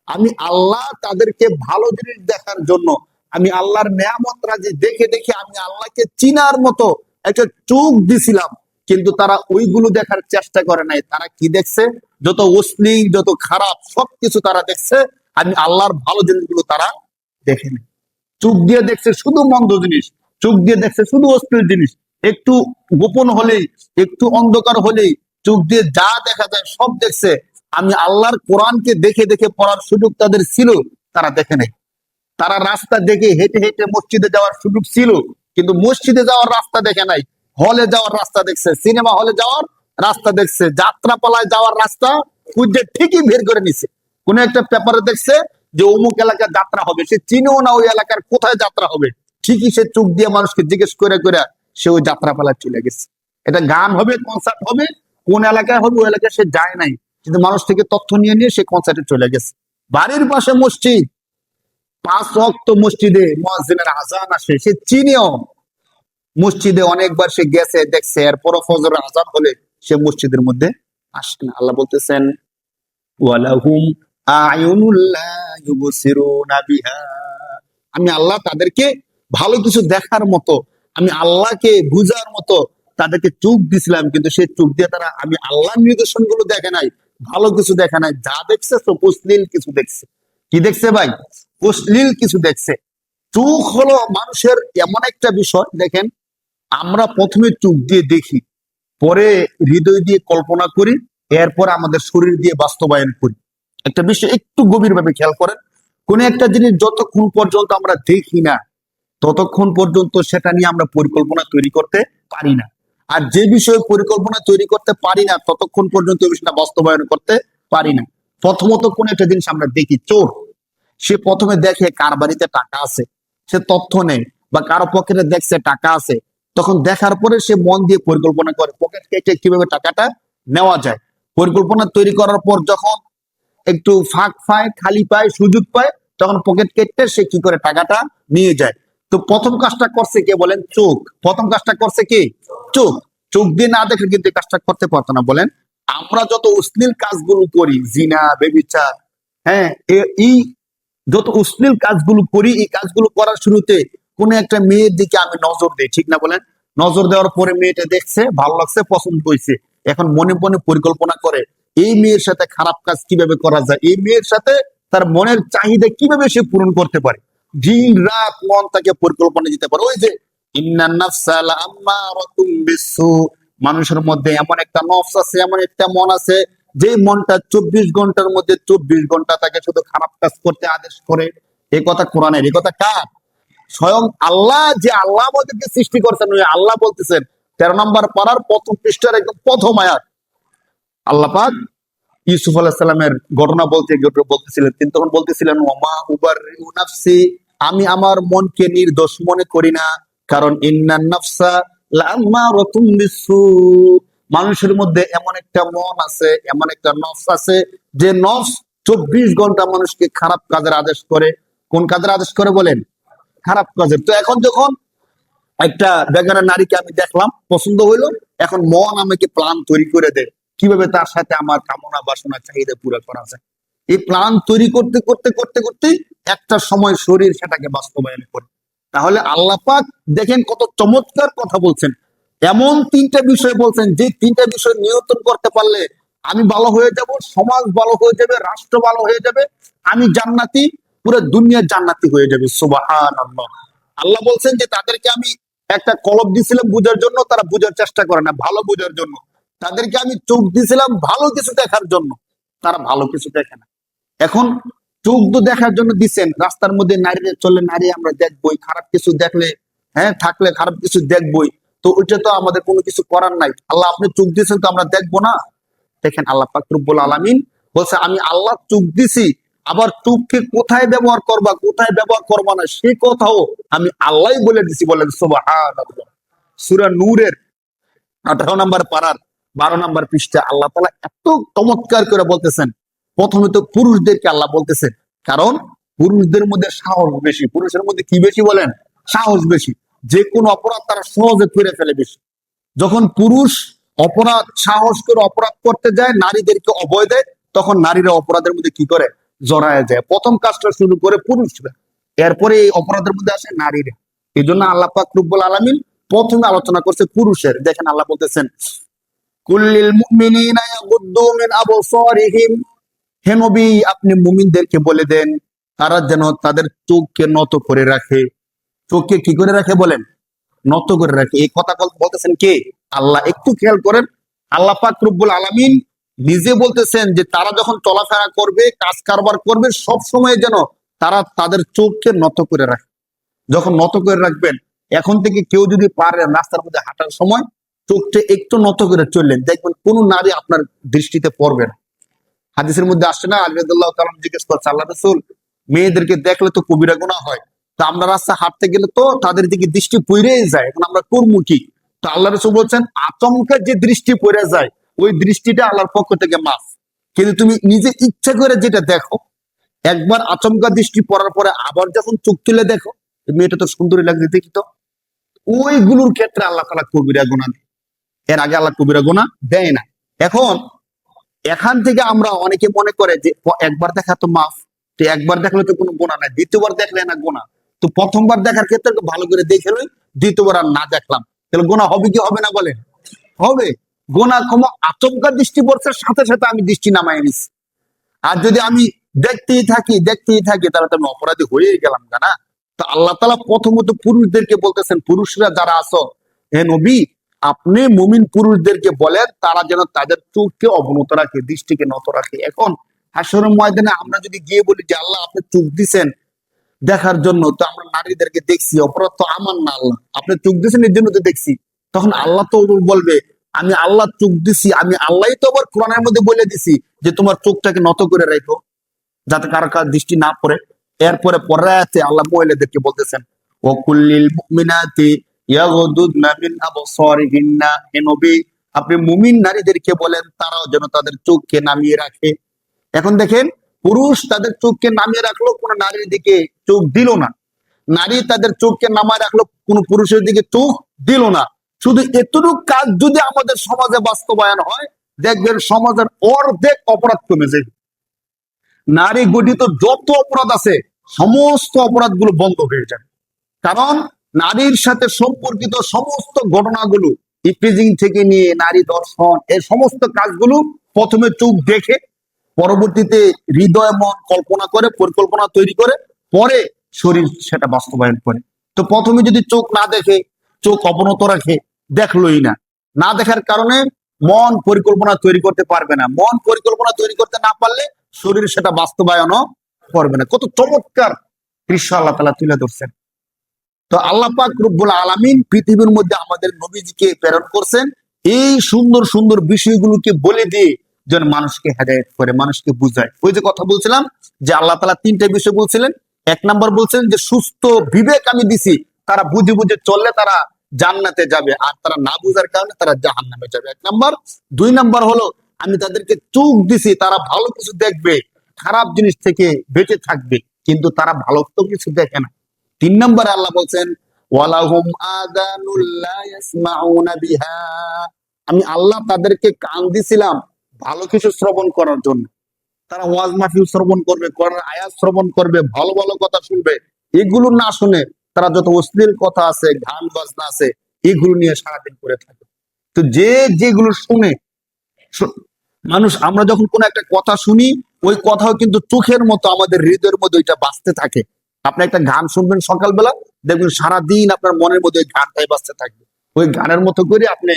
S1: আমি আল্লাহ তাদেরকে ভালো জিনিস দেখার জন্য, আমি আল্লাহর নেয়ামত রাজি দেখে দেখে আমি আল্লাহকে চিনার মতো একটা চোখ দিছিলাম, কিন্তু তারা ওইগুলো দেখার চেষ্টা করে নাই। তারা কি দেখছে? যত অশ্লীল, যত খারাপ সবকিছু তারা দেখছে। আমি আল্লাহর ভালো জিনিসগুলো তারা দেখেনি। চোখ দিয়ে দেখছে শুধু মন্দ জিনিস, চোখ দিয়ে দেখছে শুধু অশ্লীল জিনিস। একটু গোপন হলেই, একটু অন্ধকার হলেই চোখ দিয়ে যা দেখা যায় সব দেখছে। আমি আল্লাহর কোরআনকে দেখে দেখে পড়ার সুযোগ তাদের ছিল, তারা দেখে নাই। তারা রাস্তা দেখে হেঁটে হেঁটে মসজিদে যাওয়ার সুযোগ ছিল, কিন্তু মসজিদে যাওয়ার রাস্তা দেখে নাই। হলে যাওয়ার রাস্তা দেখছে, সিনেমা হলে যাওয়ার রাস্তা দেখছে, যাত্রাপালায় যাওয়ার রাস্তা খুঁজে ঠিকই বের করে নিছে। কোন একটা পেপারে দেখছে যে অমুক এলাকায় যাত্রা হবে, সে চিনেও না ওই এলাকার কোথায় যাত্রা হবে, ঠিকই সে চোখ দিয়ে মানুষকে জিজ্ঞেস করে করে সে ওই যাত্রাপালায় চলে গেছে। এটা গান হবে, কনসার্ট হবে, কোন এলাকায় হবে ওই এলাকায় সে যায় নাই, কিন্তু মানুষ থেকে তথ্য নিয়ে নিয়ে সে কনসার্টে চলে গেছে। বাড়ির পাশে মসজিদ, 5 ওয়াক্ত মসজিদে মুয়াজ্জিনের আজান আসে, সে চিনেও মসজিদে অনেকবার সে গেছে দেখছে, এরপরও ফজরের আজান হলে সে মসজিদের মধ্যে আসে না। আল্লাহ বলতেছেন, ওয়ালাহুম আ'য়ুনুল লা ইউবসিরুনা বিহা, আমি আল্লাহ তাদেরকে ভালো কিছু দেখার মতো, আমি আল্লাহকে বুঝার মতো তাদেরকে চোখ দিছিলাম, কিন্তু সেই চোখ দিয়ে তারা আমি আল্লাহর নিদর্শন গুলো দেখে নাই, ভালো কিছু দেখে নাই। যা দেখছে সব অশ্লীল কিছু দেখছে। কি দেখছে ভাই? অশ্লীল কিছু দেখছে। চোখ হলো মানুষের এমন একটা বিষয়, দেখেন, আমরা প্রথমে চোখ দিয়ে দেখি, পরে হৃদয় দিয়ে কল্পনা করি, এরপর আমাদের শরীর দিয়ে বাস্তবায়ন করি। একটা বিষয় একটু গভীরভাবে খেয়াল করেন, কোন একটা জিনিস যতক্ষণ পর্যন্ত আমরা দেখি না, ততক্ষণ পর্যন্ত সেটা নিয়ে আমরা পরিকল্পনা তৈরি করতে পারি না। আর যে বিষয়ে পরিকল্পনা তৈরি করতে পারি না, ততক্ষণ পর্যন্ত ওই বিষয়টা বাস্তবায়ন করতে পারি না। প্রথমত কোন একটা জিনিস আমরা দেখি, চোর, সে প্রথমে দেখে কার বাড়িতে টাকা আছে, সে তথ্য নেই, বা কারো পকেটে দেখছে টাকা আছে, তখন দেখার পরে সে মন দিয়ে পরিকল্পনা করে পকেট কেটে কিভাবে টাকাটা নেওয়া যায়। পরিকল্পনা তৈরি করার পর যখন একটু ফাঁক পায়, খালি পায়, সুযোগ পায়, তখন পকেট কেটে সে কি করে টাকাটা নিয়ে যায়। তো প্রথম কাজটা করছে কে বলেন? চোখ। প্রথম কাজটা করছে কি? চোখ। চোখ দিয়ে না দেখে কিন্তু এই কাজটা করতে পারতো না। বলেন, আমরা যত অশ্লীল কাজগুলো করি, জিনা, বেবিচার, হ্যাঁ, এই যত অশ্লীল কাজগুলো করি, এই কাজগুলো করার শুরুতে কোন একটা মেয়ের দিকে আমি নজর দিই, ঠিক না বলেন? নজর দেওয়ার পরে মেয়েটা দেখছে, ভালো লাগছে, পছন্দ হয়েছে, এখন মনে মনে পরিকল্পনা করে এই মেয়ের সাথে খারাপ কাজ কিভাবে করা যায়, এই মেয়ের সাথে তার মনের চাহিদা কিভাবে সে পূরণ করতে পারে। দিন রাত মন তাকে পরিকল্পনা দিতে পারে। ওই যে ইন্নান নাফসা লাআম্মারাতুম বিসসু, মানুষের মধ্যে এমন একটা নফস আছে, এমন একটা মন আছে, যে মনটা 24 ঘন্টার মধ্যে 24 ঘন্টা তাকে শুধু খারাপ কাজ করতে আদেশ করে। এই কথা কোরআনের, এই কথা কার? স্বয়ং আল্লাহ, যে আল্লাহ আমাদেরকে সৃষ্টি করছেন, ওই আল্লাহ বলতেছেন 13 নম্বর পারার প্রথম পৃষ্ঠার একদম প্রথম আয়াত। আল্লাহ পাক ইউসুফ আলাইহিস সালামের ঘটনা বলতেছিলেন, তিনি তখন বলতেছিলেন, ওমা উবাররিউ নাফসি, আমি আমার মনকে নির্দোষ মনে করি না, কারণ ইন্নান নাফসা লাআম্মারাতুম বিসসু, মানুষের মধ্যে এমন একটা মন আছে, এমন একটা নফস আছে, যে নফস 24 ঘন্টা মানুষকে খারাপ কাজের আদেশ করে। কোন কাজের আদেশ করে বলেন? খারাপ কাজের। তো এখন যখন একটা বেগানা নারীকে আমি দেখলাম, পছন্দ হইলো, এখন মন আমাকে প্ল্যান তৈরি করে দেয় কিভাবে তার সাথে আমার কামনা বাসনা চাহিদা পুরো করা যায়। এই প্ল্যান তৈরি করতে করতে করতে করতে একটা সময় শরীর সেটাকে বাস্তবায়ন করে। তাহলে আল্লাহ পাক দেখেন কত চমৎকার কথা বলছেন। এমন 3টা বিষয় বলছেন, যে 3টা বিষয় নিয়ন্ত্রণ করতে পারলে আমি ভালো হয়ে যাব, সমাজ ভালো হয়ে যাবে, রাষ্ট্র ভালো হয়ে যাবে, আমি জান্নাতি, পুরো দুনিয়া জান্নাতি হয়ে যাবে। সুবহানাল্লাহ। আল্লাহ বলছেন যে তাদেরকে আমি একটা কলব দিছিলাম বুঝার জন্য, তারা বুঝার চেষ্টা করে না, ভালো বুঝার জন্য। তাদেরকে আমি চোখ দিছিলাম ভালো কিছু দেখার জন্য, তারা ভালো কিছু দেখে না। এখন চোখ তো দেখার জন্য দিচ্ছেন, রাস্তার মধ্যে নারীদের চলে, নারী আমরা দেখবই, খারাপ কিছু দেখলে, হ্যাঁ থাকলে খারাপ কিছু দেখবই, তো ওইটা তো আমাদের কোনো কিছু করার নাই। আল্লাহ আপনি চোখ দিয়েছেন, তো আমরা দেখবো না? দেখেন আল্লাহ পাক রব্বুল আলামিন বলছে, আমি আল্লাহ চোখ দিছি, আবার চোখকে কোথায় ব্যবহার করবা, কোথায় ব্যবহার করবা না, সে কথাও আমি আল্লাহ বলে দিছি। বলেন সুবহানাল্লাহ। সূরা নূরের 18 নম্বর পারার 12 নম্বর পৃষ্ঠা আল্লাহ তাআলা এত চমৎকার করে বলতেছেন। প্রথমে তো পুরুষদেরকে আল্লাহ বলতেছেন, কারণ পুরুষদের মধ্যে সাহস বেশি। পুরুষের মধ্যে কি বেশি বলেন? সাহস বেশি। যে কোনো অপরাধ তারা সহজে করে ফেলে বেশি। যখন পুরুষ অপরাধ সাহস করে অপরাধ করতে যায়, নারীদেরকে অভয় দেয়, তখন নারীরা অপরাধের মধ্যে কি করে? জড়ায় যায়। প্রথম কাজটা শুরু করে পুরুষরা, এরপরে এই অপরাধের মধ্যে আসে নারীরা। এই জন্য আল্লাহ পাক রব্বুল আলামিন প্রথমে আলোচনা করছে পুরুষের। দেখেন আল্লাহ বলতেছেন, কুল্লিল মুমিনিনা ইয়াগুদ্দু মিন আবসারিহিম, হে নবী আপনি মুমিনদেরকে বলে দেন তারা যেন তাদের চোখকে নত করে রাখে। চোখকে কি করে রাখে বলেন? নত করে রাখে। এই কথা বলতেছেন কে? আল্লাহ। একটু খেয়াল করেন, আল্লাহ পাক রব্বুল আলামিন নিজে বলতেছেন যে তারা যখন চলাফেরা করবে, কাজ কারবার করবে, সব সময় যেন তারা তাদের চোখকে নত করে রাখে। যখন নত করে রাখবেন, এখন থেকে কেউ যদি পারেন রাস্তার মধ্যে হাঁটার সময় চোখটা একটু নত করে চললেন, দেখবেন কোন নারী আপনার দৃষ্টিতে পড়বে না। হাদিসের মধ্যে আসছে না, আলী রাদিয়াল্লাহু তাআলা জিজ্ঞেস করছে, আল্লাহ রাসূল মেয়েদেরকে দেখলে তো কবিরা গুনাহ হয়, তা আমরা রাস্তা হাঁটতে গেলে তো তাদের দিকে দৃষ্টি পড়েই যায়, এখন আমরা করবো কি? তো আল্লাহ রাসূল বলছেন, আচমকা যে দৃষ্টি পড়ে যায় ওই দৃষ্টিটা আল্লাহর পক্ষ থেকে মাফ। কিন্তু তুমি নিজে ইচ্ছা করে যেটা দেখো, একবার আচমকা দৃষ্টি পড়ার পরে আবার যখন চোখ তুলে দেখো, মেয়েটা তো সুন্দরী লাগছে, দেখি তো, ওইগুলোর ক্ষেত্রে আল্লাহ তাআলা কবিরা গুনাহ দেয়। এর আগে আল্লাহ কবিরা গুনাহ দেয় না। এখন এখান থেকে আমরা অনেকে মনে করে যে একবার দেখা তো মাফ, তো একবার দেখলে তো কোনো গুনাহ নাই, দ্বিতীয়বার দেখলে না গুনাহ। তো প্রথমবার দেখার ক্ষেত্রে ভালো করে দেখে লই, দ্বিতীয়বার আর না দেখলাম, তাহলে গুনাহ হবে কি হবে না বলেন? হবে। গুনাহ ক্ষমা আচমকা দৃষ্টি পড়ছে, সাথে সাথে আমি দৃষ্টি নামাই নিছি। আর যদি আমি দেখতেই থাকি তাহলে তো আমি অপরাধী হয়েই গেলাম না। তো আল্লাহ তাআলা প্রথমত পুরুষদেরকে বলতেছেন, পুরুষরা যারা আছো, হে নবী আপনি মুমিন পুরুষদেরকে বলেন তারা যেন তাদের চোখকে অবনত রাখে, দৃষ্টিকে নত রাখে। এখন হাসরের ময়দানে আমরা যদি গিয়ে বলি যে আল্লাহ আপনি চোখ দিছেন দেখার জন্য, তো আমরা নারীদেরকে দেখছি, অপরাধ তো আমার না, আল্লাহ আপনি চোখ দিছেন এর জন্য তো দেখছি। তখন আল্লাহ তো বলবে, আমি আল্লাহ চোখ দিছি, আমি আল্লাহই তো আবার কোরআনের মধ্যে বলে দিছি যে তোমার চোখটাকে নত করে রাখো, যাতে কারো কার দৃষ্টি না পড়ে। এরপরে পরের আয়াতে আল্লাহ মহিলাদেরকে বলতেছেন, ও কুল্লিল মুমিনাতি ইয়াগুদুদনা মিন আবসারিহিন্না, হে নবী আপনি মুমিন নারীদেরকে বলেন তারাও যেন তাদের চোখকে নামিয়ে রাখে। এখন দেখেন, পুরুষ তাদের চোখকে নামিয়ে রাখলো, কোন নারীর দিকে চোখ দিল না। নারী তাদের চোখকে নামায় রাখলো, কোন পুরুষের দিকে চোখ দিল না। শুধু এতটুকু কাজ যদি আমাদের সমাজে বাস্তবায়ন হয়, দেখবেন সমাজের অর্ধেক অপরাধ কমে যাবে। নারী গঠিত যত অপরাধ আছে সমস্ত অপরাধগুলো বন্ধ হয়ে যাবে। কারণ নারীর সাথে সম্পর্কিত সমস্ত ঘটনাগুলো, ইফটিজিং থেকে নিয়ে নারী দর্শন, এই সমস্ত কাজগুলো প্রথমে চোখ দেখে, পরবর্তীতে হৃদয় মন কল্পনা করে, পরিকল্পনা তৈরি করে, পরে শরীর সেটা বাস্তবায়ন করে। তো প্রথমে যদি চোখ না দেখে, চোখ অবনত রাখে, দেখলোই না, না দেখার কারণে মন পরিকল্পনা তৈরি করতে পারবে না, মন পরিকল্পনা তৈরি করতে না পারলে শরীর সেটা বাস্তবায়নও করবে না। কত চমৎকার দৃশ্য আল্লাহ তাআলা তুলে ধরছেন। তো আল্লাহ পাক রব্বুল আলামিন পৃথিবীর মধ্যে আমাদের নবীজিকে প্রেরণ করছেন এই সুন্দর সুন্দর বিষয়গুলোকে বলে দিয়ে যেন মানুষকে হেদায়েত করে, মানুষকে বুঝায়। ওই যে কথা বলছিলাম যে আল্লাহ তাআলা তিনটা বিষয় বলছিলেন। এক নাম্বার বলছেন যে সুস্থ বিবেক আমি দিছি, তারা বুঝে বুঝে চললে তারা জান্নাতে যাবে, আর তারা না বুঝার কারণে তারা জাহান্নামে যাবে। এক নাম্বার। দুই নাম্বার হলো আমি তাদেরকে চোখ দিছি, তারা ভালো কিছু দেখবে, খারাপ জিনিস থেকে বেঁচে থাকবে, কিন্তু তারা ভালো তো কিছু দেখে না। তিন নম্বরে আল্লাহ বলছেন ওয়ালাহুম আযানুল লা ইয়াসমাউনা বিহা, আমি আল্লাহ তাদেরকে কান দিছিলাম ভালো কিছু শ্রবণ করার জন্য। তারা ওয়াজ মাহফিল শ্রবণ করবে, কোরআনের আয়াত শ্রবণ করবে, ভালো ভালো কথা শুনবে। এগুলো না শুনে তারা যত অশ্লীল কথা আছে, গান বাজনা আছে, এগুলো নিয়ে সারাদিন করে থাকে। তো যে যেগুলো শুনে মানুষ, আমরা যখন কোনো একটা কথা শুনি ওই কথাও কিন্তু চোখের মতো আমাদের হৃদয়ের মধ্যে ওইটা বাজতে থাকে। আপনি একটা গান শুনবেন সকালবেলা, দেখবেন সারাদিন আপনার মনের মধ্যে ওই গানটাই বাজতে থাকবে, ওই গানের মতো করে আপনি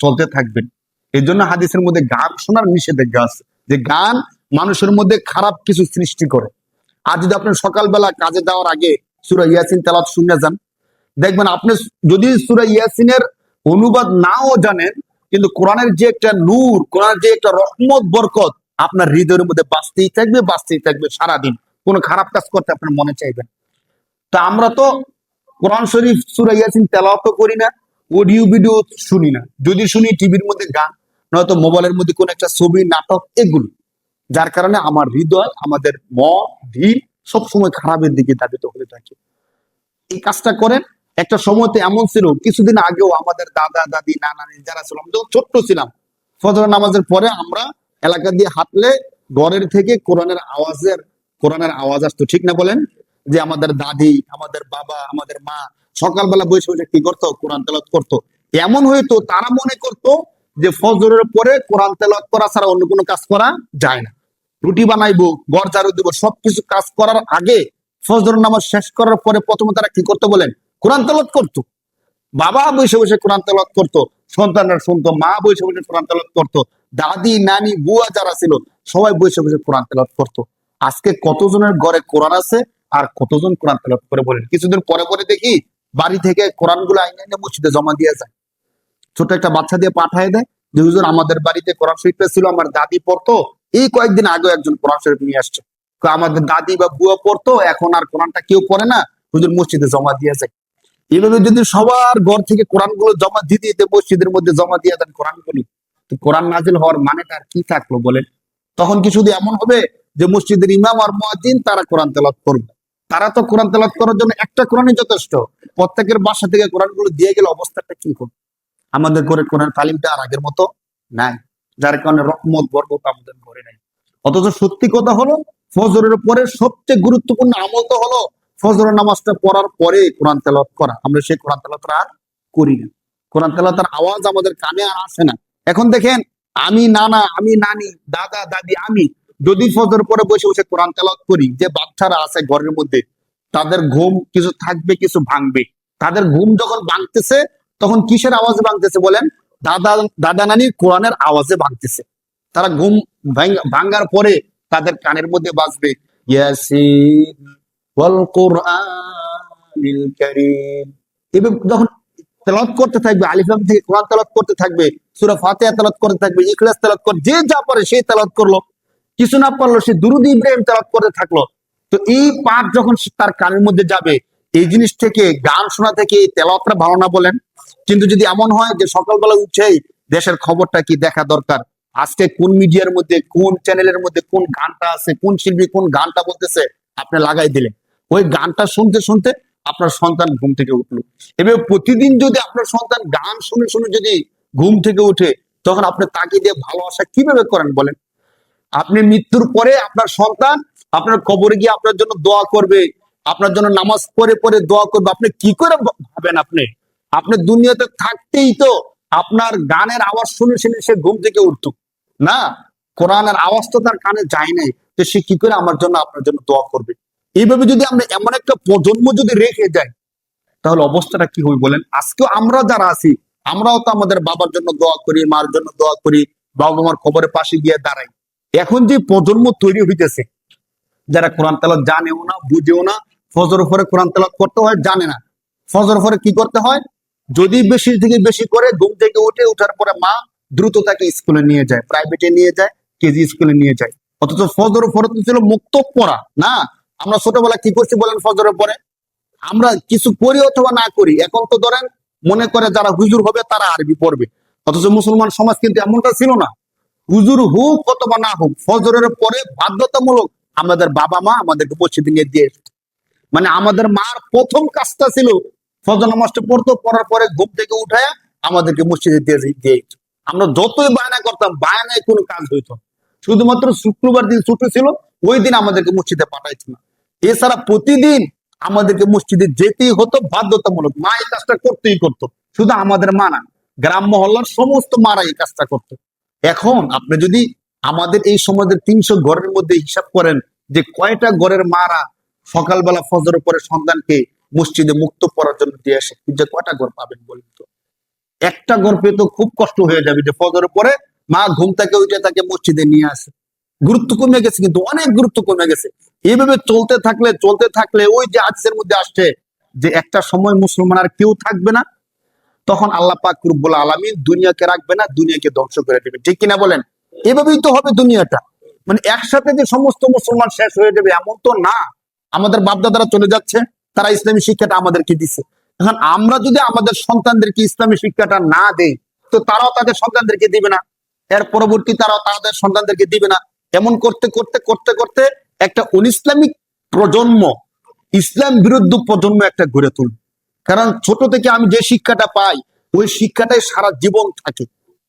S1: চলতে থাকবেন। এই জন্য হাদিসের মধ্যে গান শোনার নিষেধাজ্ঞা আছে, যে গান মানুষের মধ্যে খারাপ কিছু সৃষ্টি করে। আর যদি আপনি সকালবেলা কাজে যাওয়ার আগে সূরা ইয়াসিন তেলাওয়াত শুনে যান, দেখবেন আপনি যদি সূরা ইয়াসিনের অনুবাদ নাও জানেন, কিন্তু কোরআনের যে একটা নূর, কোরআনের যে একটা রহমত বরকত আপনার হৃদয়ের মধ্যে বাঁচতেই থাকবে, বাঁচতেই থাকবে সারাদিন। কোনো খারাপ কাজ করতে আপনার মনে চাইবেন। তা আমরা তো কোরআন শরীফ সূরা ইয়াসিন তেলাওয়াত করি না, অডিও ভিডিও শুনি না, যদি শুনি টিভির মধ্যে গান, নয়তো মোবাইলের মধ্যে কোন একটা ছবি, নাটক, এগুলো। যার কারণে আমার হৃদয়, আমাদের মন, দিল সবসময় খারাপের দিকে ধাবিত হয়ে থাকে। এই কাজটা করেন। একটা সময়তে এমন ছিল, কিছুদিন আগেও আমাদের দাদা দাদি নানা নানি যারা ছিল, আমরা যখন ছোট্ট ছিলাম, ফজর নামাজের পরে আমরা এলাকা দিয়ে হাঁটলে ঘরের থেকে কোরআনের আওয়াজ আসতো, ঠিক না বলেন? যে আমাদের দাদি, আমাদের বাবা, আমাদের মা সকালবেলা বসে বসে কি করতো? কোরআন তেলাওয়াত করতো। এমন হয়তো তারা মনে করতো যে ফজরের পরে কোরআন তেলাওয়াত করা ছাড়া অন্য কোনো কাজ করা যায় না। রুটি বানাইবো, ঘর ঝাড়ু দিব, সবকিছু কাজ করার আগে ফজর নামাজ শেষ করার পরে প্রথমে তারা কি করতো বলেন? কোরআন তেলাওয়াত করতো। বাবা বসে বসে কোরআন তেলাওয়াত করতো, সন্তানরা শুনতো, মা বসে বসে কোরআন তেলাওয়াত করতো, দাদি নানি বুয়া যারা ছিল সবাই বসে বসে কোরআন তেলাওয়াত করতো। আজকে কতজনের ঘরে কোরআন আছে আর কতজন কোরআন তেলাওয়াত করে বলেন? কিছুদিন পরে পরে দেখি বাড়ি থেকে কোরআন গুলো আইনে এনে মসজিদে জমা দিয়ে যায়, ছোট একটা বাচ্চা দিয়ে পাঠায় দেয় যে হুজুর আমাদের বাড়িতে কোরআন শরীফটা ছিল, আমার দাদি পড়তো, এই কয়েকদিন আগে একজন কোরআন শরীফ নিয়ে আসছে, আমাদের দাদি বা বুয়া পড়তো, এখন আর কোরআনটা কেউ পড়ে না, হুজুর মসজিদে জমা দিয়ে যায়। এইভাবে যদি সবার ঘর থেকে কোরআন গুলো জমা দিতে দিতে মসজিদের মধ্যে জমা দিয়ে দেন কোরআন গুলি, তো কোরআন নাজিল হওয়ার মানেটা আর কি থাকলো বলেন? তখন কি শুধু এমন হবে যে মসজিদের ইমাম আর মুয়াজ্জিন তারা কোরআন তেলাওয়াত করবে? তারা তো কোরআন তেলাওয়াত করার জন্য একটা কোরআনই যথেষ্ট, প্রত্যেকের বাসা থেকে কোরআন গুলো দিয়ে গেলে অবস্থাটা কি হবে? আমাদের ঘরে কোরআন তালিমটা আর আগের মতো নাই, যার কারণে রহমত বরকত আমাদের ঘরে নাই। অথচ সত্যি কথা হলো ফজরের পরে সবচেয়ে গুরুত্বপূর্ণ আমল তো হলো ফজরের নামাজটা পড়ার পরে কোরআন তেলাওয়াত করা। আমরা সেই কোরআন তেলাওয়াত আর করি না। কোরআন তেলাওয়াতের আওয়াজ আমাদের কানে আর আসে না। এখন দেখেন, আমি নানা, আমি নানি, দাদা দাদি, আমি যদি ফজর পরে বসে বসে কোরআন তেলাওয়াত করি, যে বাচ্চারা আছে ঘরের মধ্যে তাদের ঘুম কিছু থাকবে কিছু ভাঙবে। তাদের ঘুম যখন ভাঙতেছে তখন কিসের আওয়াজে ভাঙতেছে বলেন? দাদা দাদা নানির কোরআনের আওয়াজে ভাঙতেছে। তারা ঘুম ভাঙার পরে তাদের কানের মধ্যে বাজবে ইয়াসিন ওয়াল কুরআনিল কারীম। এভাবে যখন তেলাওয়াত করতে থাকবে, আলিফ লাম থেকে কোরআন তেলাওয়াত করতে থাকবে, সূরা ফাতিহা তেলাওয়াত করতে থাকবে, ইখলাস তেলাওয়াত করে, যে যা পারে সেই তেলাওয়াত করলো, কিছু না পারলো সে দুরূদ ইব্রাহিম তেলাওয়াত করতে থাকলো। তো এই পাঠ যখন তার কানের মধ্যে যাবে, এই জিনিস থেকে, গান শোনা থেকে এই তেলাওয়াতটা ভালো না বলেন? কিন্তু যদি এমন হয় যে সকালবেলা উঠেই দেশের খবরটা কি দেখা দরকার, আজকে কোন মিডিয়ার মধ্যে, কোন চ্যানেলের মধ্যে কোন গানটা আছে, কোন শিল্পী কোন গানটা বলতেছে, আপনি লাগাই দিলেন, ওই গানটা শুনতে শুনতে আপনার সন্তান ঘুম থেকে উঠলো। এবার প্রতিদিন যদি আপনার সন্তান গান শুনে শুনে যদি ঘুম থেকে উঠে, তখন আপনি তাকে দিয়ে ভালোবাসা কিভাবে করেন বলেন? আপনি মৃত্যুর পরে আপনার সন্তান আপনার কবরে গিয়ে আপনার জন্য দোয়া করবে, আপনার জন্য নামাজ পড়ে পড়ে দোয়া করবে, আপনি কি করে ভাবেন? আপনি দুনিয়াতে থাকতেই তো আপনার গানের আওয়াজ শুনে শুনে সে ঘুম থেকে উঠতো না, কোরআনের আওয়াজ তো তার কানে যায় নাই, তো সে কি করে আমার জন্য আপনার জন্য দোয়া করবে? এইভাবে যদি আমরা এমন একটা প্রজন্ম যদি রেখে যাই, তাহলে অবস্থাটা কি হবে বলেন? আজকেও আমরা যারা আছি, আমরাও তো আমাদের বাবার জন্য দোয়া করি, মার জন্য দোয়া করি, বাবা মার কবরের পাশে গিয়ে দাঁড়াই। এখন যে প্রজন্ম তৈরি হইতেছে, যারা কোরআন তেলাওয়াত জানেও না, বুঝেও না,
S2: ফজর পরে কোরআন তেলাওয়াত করতে হয় জানে না। ফজর পরে কি করতে হয়, যদি বেশি থেকে বেশি করে ঘুম থেকে উঠার পরে মা দ্রুত তাকে স্কুলে নিয়ে যায়, প্রাইভেটে নিয়ে যায়, কেজি স্কুলে নিয়ে যায়। অথচ ফজর পরে তো ছিল মুক্ত পড়া না। আমরা ছোটবেলা কি করছি বলেন? ফজরের পরে আমরা কিছু করি অথবা না করি, এখন তো ধরেন মনে করে যারা হুজুর হবে তারা আরবি পড়বে। অথচ মুসলমান সমাজ কিন্তু এমনটা ছিল না। হুজুর হোক অথবা না হোক, ফজরের পরে বাধ্যতামূলক আমাদের বাবা মা আমাদেরকে মসজিদে নিয়ে দিয়ে এসেছে। মানে আমাদের মার প্রথম কাজটা ছিল ফজর নামাজটা পড়তো, পড়ার পরে ঘুম থেকে উঠায় আমাদেরকে মসজিদে দিয়ে। আমরা যতই বায়না করতাম, বায়নায় কোনো কাজ হইতো না। শুধুমাত্র শুক্রবার দিন ছুটি ছিল, ওই দিন আমাদেরকে মসজিদে পাঠাইতো না। এছাড়া প্রতিদিন আমাদেরকে মসজিদে যেতেই হতো বাধ্যতামূলক। মা এই কাজটা করতেই করতো, শুধু আমাদের মা না, গ্রাম মহল্লার সমস্ত মারা এই কাজটা করতো। এখন আপনি যদি আমাদের এই সমাজের 300 ঘরের মধ্যে হিসাব করেন যে কয়টা ঘরের মারা সকালবেলা ফজরের পরে সন্তানকে মসজিদে মুক্ত পড়ার জন্য দিয়ে আসে, যে কয়টা ঘর পাবেন বলেন তো? একটা ঘর পেয়ে তো খুব কষ্ট হয়ে যাবে যে ফজরের পরে মা ঘুম থেকে উঠে তাকে মসজিদে নিয়ে আসে। গুরুত্ব কমে গেছে, কিন্তু অনেক গুরুত্ব কমে গেছে। এইভাবে চলতে থাকলে ওই যে হাদিসের মধ্যে আসছে যে একটা সময় মুসলমান আর কেউ থাকবে না, তখন আল্লাহ পাক রব্বুল আলামিন দুনিয়াকে রাখবে না, দুনিয়াকে ধ্বংস করে দেবে। ঠিক কিনা বলেন? এভাবেই তো হবে দুনিয়াটা। মানে একসাথে যে সমস্ত মুসলমান শেষ হয়ে যাবে এমন তো না। আমাদের বাপদাদারা চলে যাচ্ছে, তারা ইসলামী শিক্ষাটা আমাদেরকে দিচ্ছে। এখন আমরা যদি আমাদের সন্তানদেরকে ইসলামী শিক্ষাটা না দেই, তো তারাও তাদের সন্তানদেরকে দিবে না, এর পরবর্তী তারাও তাদের সন্তানদেরকে দিবে না। এমন করতে একটা অনিসলামিক প্রজন্ম, ইসলাম বিরুদ্ধ প্রজন্ম একটা গড়ে তুলবে। কারণ ছোট থেকে আমি যে শিক্ষাটা পাই, ওই শিক্ষাটাই সারা জীবন থাকে।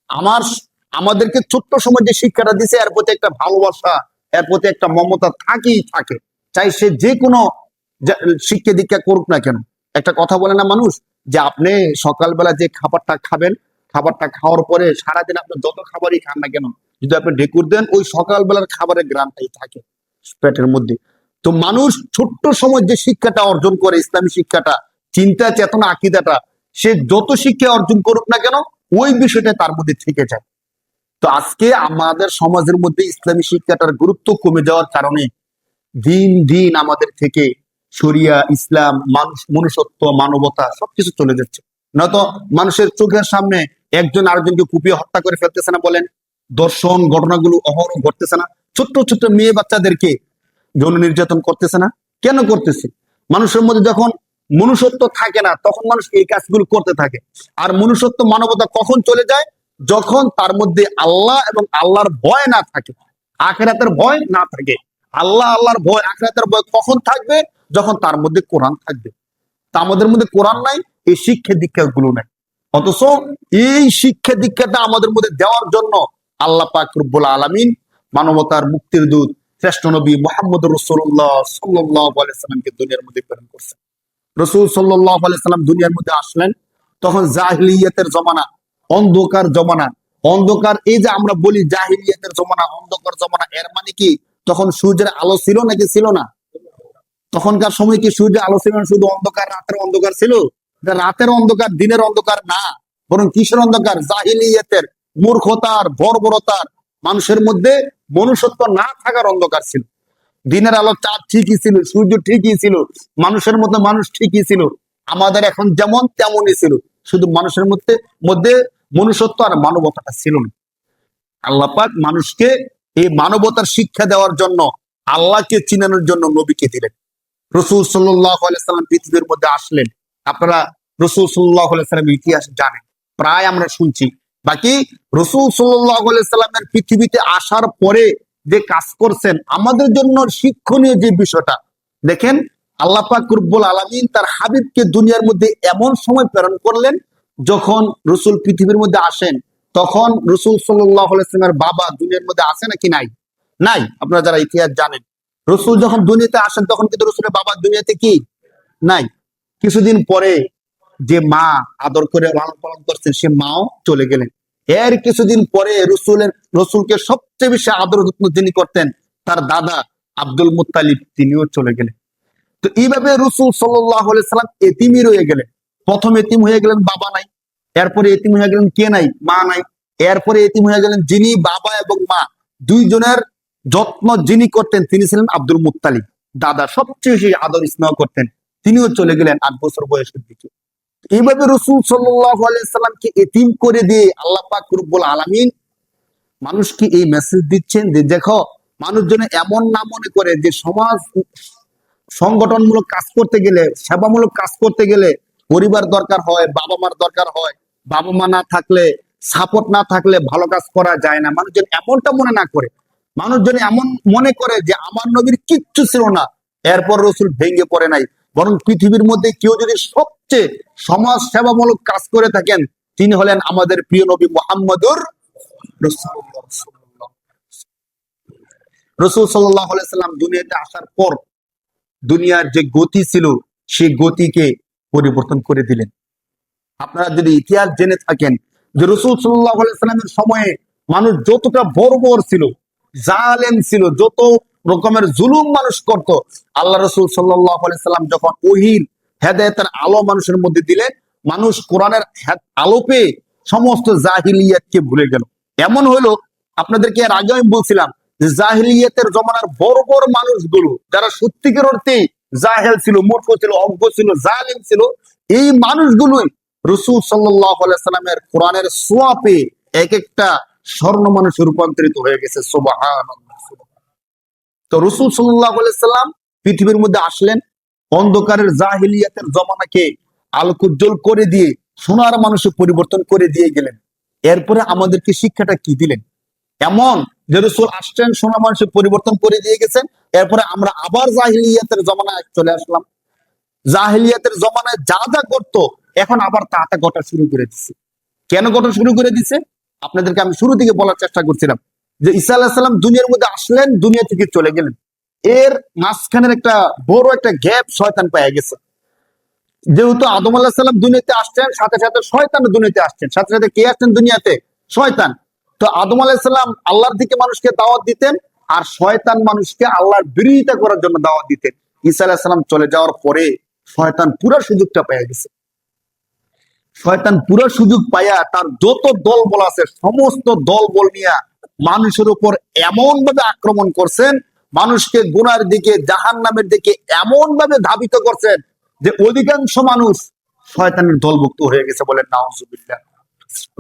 S2: আমার আমাদেরকে ছোট্ট সময় যে শিক্ষাটা দিছে, এর প্রতি একটা ভালোবাসা, এর প্রতি একটা মমতা থাকেই থাকে, চাই সে যে কোনো শিক্ষা দীক্ষা করুক না কেন। একটা কথা বলে না মানুষ, যে আপনি সকালবেলা যে খাবারটা খাবেন, খাবারটা খাওয়ার পরে সারাদিন আপনি যত খাবারই খান না কেন, যদি আপনি ঢেকুর দেন, ওই সকালবেলার খাবারের গ্রামটাই থাকে পেটের মধ্যে। তো মানুষ ছোট্ট সময় যে শিক্ষাটা অর্জন করে, ইসলামী শিক্ষাটা, চিন্তা চেতনা আকীদাটা, সে যত শিক্ষা অর্জন করুক না কেন, ওই বিষয়টা তার মধ্যে থেকে যায়। তো আজকে আমাদের সমাজের মধ্যে ইসলামী শিক্ষাটার গুরুত্ব কমে যাওয়ার কারণে দিন দিন আমাদের থেকে শরিয়া, ইসলাম, মানুষ, মনুষ্যত্ব, মানবতা সবকিছু চলে যাচ্ছে। নয়তো মানুষের চোখের সামনে একজন আরেকজনকে কুপিয়ে হত্যা করে ফেলতেছে না বলেন? দর্শন ঘটনাগুলো অহরহ ঘটতেছে না? ছোট্ট ছোট্ট মেয়ে বাচ্চাদেরকে যৌন নির্যাতন করতেছে না? কেন করতেছে? মানুষের মধ্যে যখন মনুষ্যত্ব থাকে না, তখন মানুষ এই কাজগুলো করতে থাকে। আর মনুষ্যত্ব, মানবতা কখন চলে যায়? যখন তার মধ্যে আল্লাহ এবং আল্লাহর ভয় না থাকে, আখিরাতের ভয় না থাকে। আল্লাহর ভয়, আখিরাতের ভয় কখন থাকবে? যখন তার মধ্যে কোরআন থাকবে। তা আমাদের মধ্যে কোরআন নাই, এই শিক্ষা দীক্ষা গুলো নাই। অথচ এই শিক্ষা দীক্ষাটা আমাদের মধ্যে দেওয়ার জন্য আল্লাহ পাক রব্বুল আলামিন মানবতার মুক্তির দূত শ্রেষ্ঠ নবী মুহাম্মদ রাসূলুল্লাহ সাল্লাল্লাহু আলাইহি সাল্লামকে দুনিয়ার মধ্যে প্রেরণ করছেন। রাসূল সাল্লাল্লাহু আলাইহি সাল্লাম দুনিয়ার মধ্যে আসলেন, তখন জাহিলিয়াতের জমানা, অন্ধকার জমানা। অন্ধকার, এই যে আমরা বলি জাহিলিয়াতের জমানা, অন্ধকার জমানা, এর মানে কি তখন সূর্যের আলো ছিল নাকি ছিল না? তখনকার সময় কি সূর্যের আলো ছিল না, শুধু অন্ধকার, রাতের অন্ধকার ছিল? রাতের অন্ধকার, দিনের অন্ধকার না, বরং কিসের অন্ধকার? জাহিলিয়াতের, মূর্খতার, বর্বরতার, মানুষের মধ্যে মনুষ্যত্ব না থাকার অন্ধকার ছিল। দিনের আলো, চাঁদ ঠিকই ছিল, সূর্য ঠিকই ছিল, মানুষের মধ্যে মানুষ ঠিকই ছিল, আমাদের এখন যেমন তেমনই ছিল, শুধু মানুষের মধ্যে মধ্যে মনুষ্যত্ব আর মানবতাটা ছিল না। আল্লাহ পাক মানুষকে এই মানবতার শিক্ষা দেওয়ার জন্য, আল্লাহকে চিনানোর জন্য নবীকে দিলেন। রাসূল সাল্লাল্লাহু আলাইহি সাল্লাম পৃথিবীর মধ্যে আসলেন। আপনারা রাসূল সাল্লাল্লাহু আলাইহি সাল্লামের ইতিহাস জানেন, প্রায় আমরা শুনছি। বাকি রাসূল সাল্লাল্লাহু আলাইহি সাল্লামের পৃথিবীতে আসার পরে যে কাজ করছেন, আমাদের জন্য শিক্ষণীয় যে বিষয়টা দেখেন, আল্লাহ পাক রব্বুল আলামিন তার হাবিবকে দুনিয়ার মধ্যে এমন সময় প্রেরণ করলেন, যখন রাসূল পৃথিবীর মধ্যে আসেন, তখন রাসূল সাল্লাল্লাহু আলাইহি সাল্লামের বাবা দুনিয়ার মধ্যে আছে নাকি নাই? নাই। আপনারা যারা ইতিহাস জানেন, রসুল যখন দুনিয়াতে আসেন, তখন কিন্তু রসুলের বাবা দুনিয়াতে কি নাই। কিছুদিন পরে যে মা আদর করে লালন পালন করছেন, সে মাও চলে গেলেন। এর কিছুদিন পরে রসুলকে সবচেয়ে বেশি আদর যত্ন যিনি করতেন, তার দাদা আব্দুল মুত্তালিব, তিনিও চলে গেলেন। তো এইভাবে রসুল সাল্লাল্লাহু আলাইহি সাল্লাম এতিমই রয়ে গেলেন। প্রথম এতিম হয়ে গেলেন, বাবা নাই। এরপরে এতিম হয়ে গেলেন কে নাই? মা নাই। এরপরে এতিম হয়ে গেলেন যিনি বাবা এবং মা দুইজনের যত্ন যিনি করতেন, তিনি ছিলেন আব্দুল মুত্তালিব। দাদা সবচেয়ে বেশি আদর স্নেহ করতেন, তিনিও চলে গেলেন 8 বছর বয়সের দিকে। এইভাবে রাসূল সাল্লাল্লাহু আলাইহি সাল্লামকে এতিম করে দিয়ে আল্লাহ পাক রব্বুল আলামিন মানুষকে এই মেসেজ দিচ্ছেন যে দেখো, মানুষ যেন এমন না মনে করে যে সমাজ সংগঠনমূলক কাজ করতে গেলে, সেবামূলক কাজ করতে গেলে পরিবার দরকার হয়, বাবা মার দরকার হয়, বাবা মা না থাকলে, সাপোর্ট না থাকলে ভালো কাজ করা যায় না। মানুষজন এমনটা মনে না করে, মানুষজন এমন মনে করে যে আমার নবীর কিচ্ছু ছিল না, এরপর রসুল ভেঙে পড়ে নাই। বরং পৃথিবীর মধ্যে কেউ যদি সবচেয়ে সমাজ সেবামূলক কাজ করে থাকেন, তিনি হলেন আমাদের প্রিয় নবী মুহাম্মদুর রাসূলুল্লাহ। রাসূল সাল্লাল্লাহু আলাইহি সাল্লাম দুনিয়াতে আসার পর দুনিয়ার যে গতি ছিল সেই গতিকে পরিবর্তন করে দিলেন। আপনারা যদি ইতিহাস জেনে থাকেন যে রাসূল সাল্লাল্লাহু আলাইহি সাল্লামের সময়ে মানুষ যতটা বর্বর ছিল, জালেম ছিল, যত রকমের জুলুম মানুষ করত, আল্লাহ রাসূল সাল্লাল্লাহু আলাইহি সাল্লাম যখন ওহীর হেদায়েতের আলো মানুষের মধ্যে দিলেন, মানুষ কোরআনের আলো পেয়ে সমস্ত জাহিলিয়াতকে ভুলে গেল। এমন হলো, আপনাদেরকে এর আগে আমি বলছিলাম যে জাহিলিয়াতের জমানার বড় বড় মানুষগুলো যারা সত্যিকার অর্থে জাহেল ছিল, মূর্খ ছিল, অজ্ঞ ছিল, জালিম ছিল, এই মানুষগুলোই রাসূল সাল্লাল্লাহু আলাইহি সাল্লামের কোরআনের ছোঁয়া পেয়ে এক একটা স্বর্ণ মানুষে রূপান্তরিত হয়ে গেছে। সুবহানাল্লাহ। তো রাসূল সাল্লাল্লাহু আলাইহি সাল্লাম পৃথিবীর মধ্যে আসলেন, অন্ধকারের জাহিলিয়াতের জমানাকে আলোকোজ্জ্বল করে দিয়ে সোনার মানুষে পরিবর্তন করে দিয়ে গেলেন। এরপরে আমাদেরকে শিক্ষাটা কি দিলেন? এমন যে রাসূল আসছেন, সোনা মানুষে পরিবর্তন করে দিয়ে গেছেন, এরপরে আমরা আবার জাহিলিয়াতের জমানায় চলে আসলাম। জাহিলিয়াতের জমানায় যা যা করতো এখন আবার তা তা ঘটা শুরু করে দিচ্ছে। কেন ঘটা শুরু করে দিছে? আপনাদেরকে আমি শুরু থেকে বলার চেষ্টা করছিলাম যে ঈসা আলাইহিস সালাম দুনিয়ার মধ্যে আসলেন, দুনিয়া থেকে চলে গেলেন, এর মাঝখানের একটা বড় একটা গ্যাপ শয়তান পেয়ে গেছে। যেহেতু আদম আলাইহিস সালাম দুনিয়াতে আসছেন, সাথে সাথে শয়তান দুনিয়াতে আসছেন, সাথে সাথে কে আসছেন দুনিয়াতে? শয়তান। তো আদম আলাইহিস সালাম আল্লাহর দিকে মানুষকে দাওয়াত দিতেন, আর শয়তান মানুষকে আল্লাহর বিরোধিতা করার জন্য দাওয়াত দিতেন। ঈসা আলাইহিস সালাম চলে যাওয়ার পরে শয়তান পুরো সুযোগটা পেয়ে গেছে। শয়তান পুরো সুযোগ পাইয়া তার যত দল বল আছে সমস্ত দল বল নিয়ে মানুষের উপর এমন ভাবে আক্রমণ করছেন, মানুষকে গুনার দিকে, জাহান্নামের দিকে এমন ভাবে ধাবিত করছেন যে অধিকাংশ মানুষ শয়তানের দলভুক্ত হয়ে গেছে। বলেন নাউজুবিল্লাহ।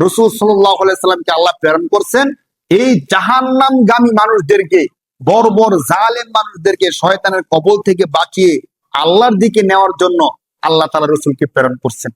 S2: রাসূল সাল্লাল্লাহু আলাইহি সাল্লামকে আল্লাহ প্রেরণ করছেন এই জাহান্নামগামী মানুষদেরকে, বর্বর জালেম মানুষদেরকে শয়তানের কবল থেকে বাঁচিয়ে আল্লাহর দিকে নেওয়ার জন্য আল্লাহ তাআলা রাসূলকে প্রেরণ করছেন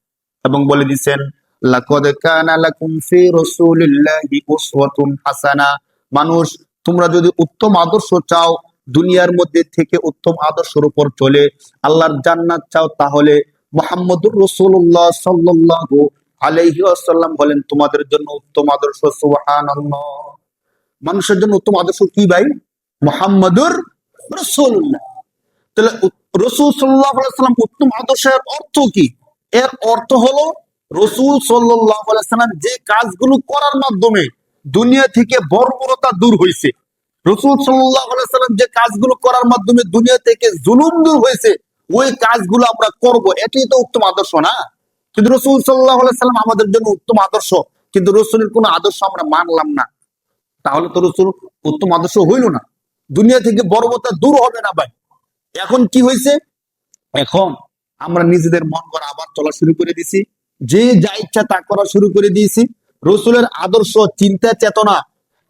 S2: এবং বলে দিয়েছেন, লাকাদ কানা লাকুম ফি রাসূলিল্লাহি উসওয়াতুন হাসানা। মানুষ, তোমরা যদি উত্তম আদর্শ চাও, দুনিয়ার মধ্যে থেকে উত্তম আদর্শের উপর চলে আল্লাহর জান্নাত চাও, তাহলে মুহাম্মদুর রাসূলুল্লাহ সাল্লাল্লাহু আলাইহি ওয়াসাল্লাম বলেন তোমাদের জন্য উত্তম আদর্শ। সুবহানাল্লাহ। মানুষের জন্য উত্তম আদর্শ কি ভাই? মুহাম্মদুর রাসূলুল্লাহ। তাহলে রাসূল সাল্লাল্লাহু আলাইহি ওয়াসাল্লাম উত্তম আদর্শের অর্থ কি? এর অর্থ হলো রাসূল সাল্লাল্লাহু আলাইহি ওয়াসাল্লাম যে কাজগুলো করার মাধ্যমে দুনিয়া থেকে বর্বরতা দূর হয়েছে, রাসূল সাল্লাল্লাহু আলাইহি ওয়াসাল্লাম যে কাজগুলো করার মাধ্যমে দুনিয়া থেকে জুলুম দূর হয়েছে, ওই কাজগুলো আমরা করব, এটাই তো উত্তম আদর্শ না? কিন্তু রাসূল সাল্লাল্লাহু আলাইহি ওয়াসাল্লাম আমাদের জন্য উত্তম আদর্শ, কিন্তু রাসূলের কোনো আদর্শ আমরা মানলাম না, তাহলে তো রাসূল উত্তম আদর্শ হইল না, দুনিয়া থেকে বর্বরতা দূর হবে না ভাই। এখন কি হয়েছে? এখন আমরা নিজেদের মন করা আবার চলা শুরু করে দিছি, যে যা ইচ্ছা তা করা শুরু করে দিয়েছি। রাসূলের আদর্শ, চিন্তা চেতনা,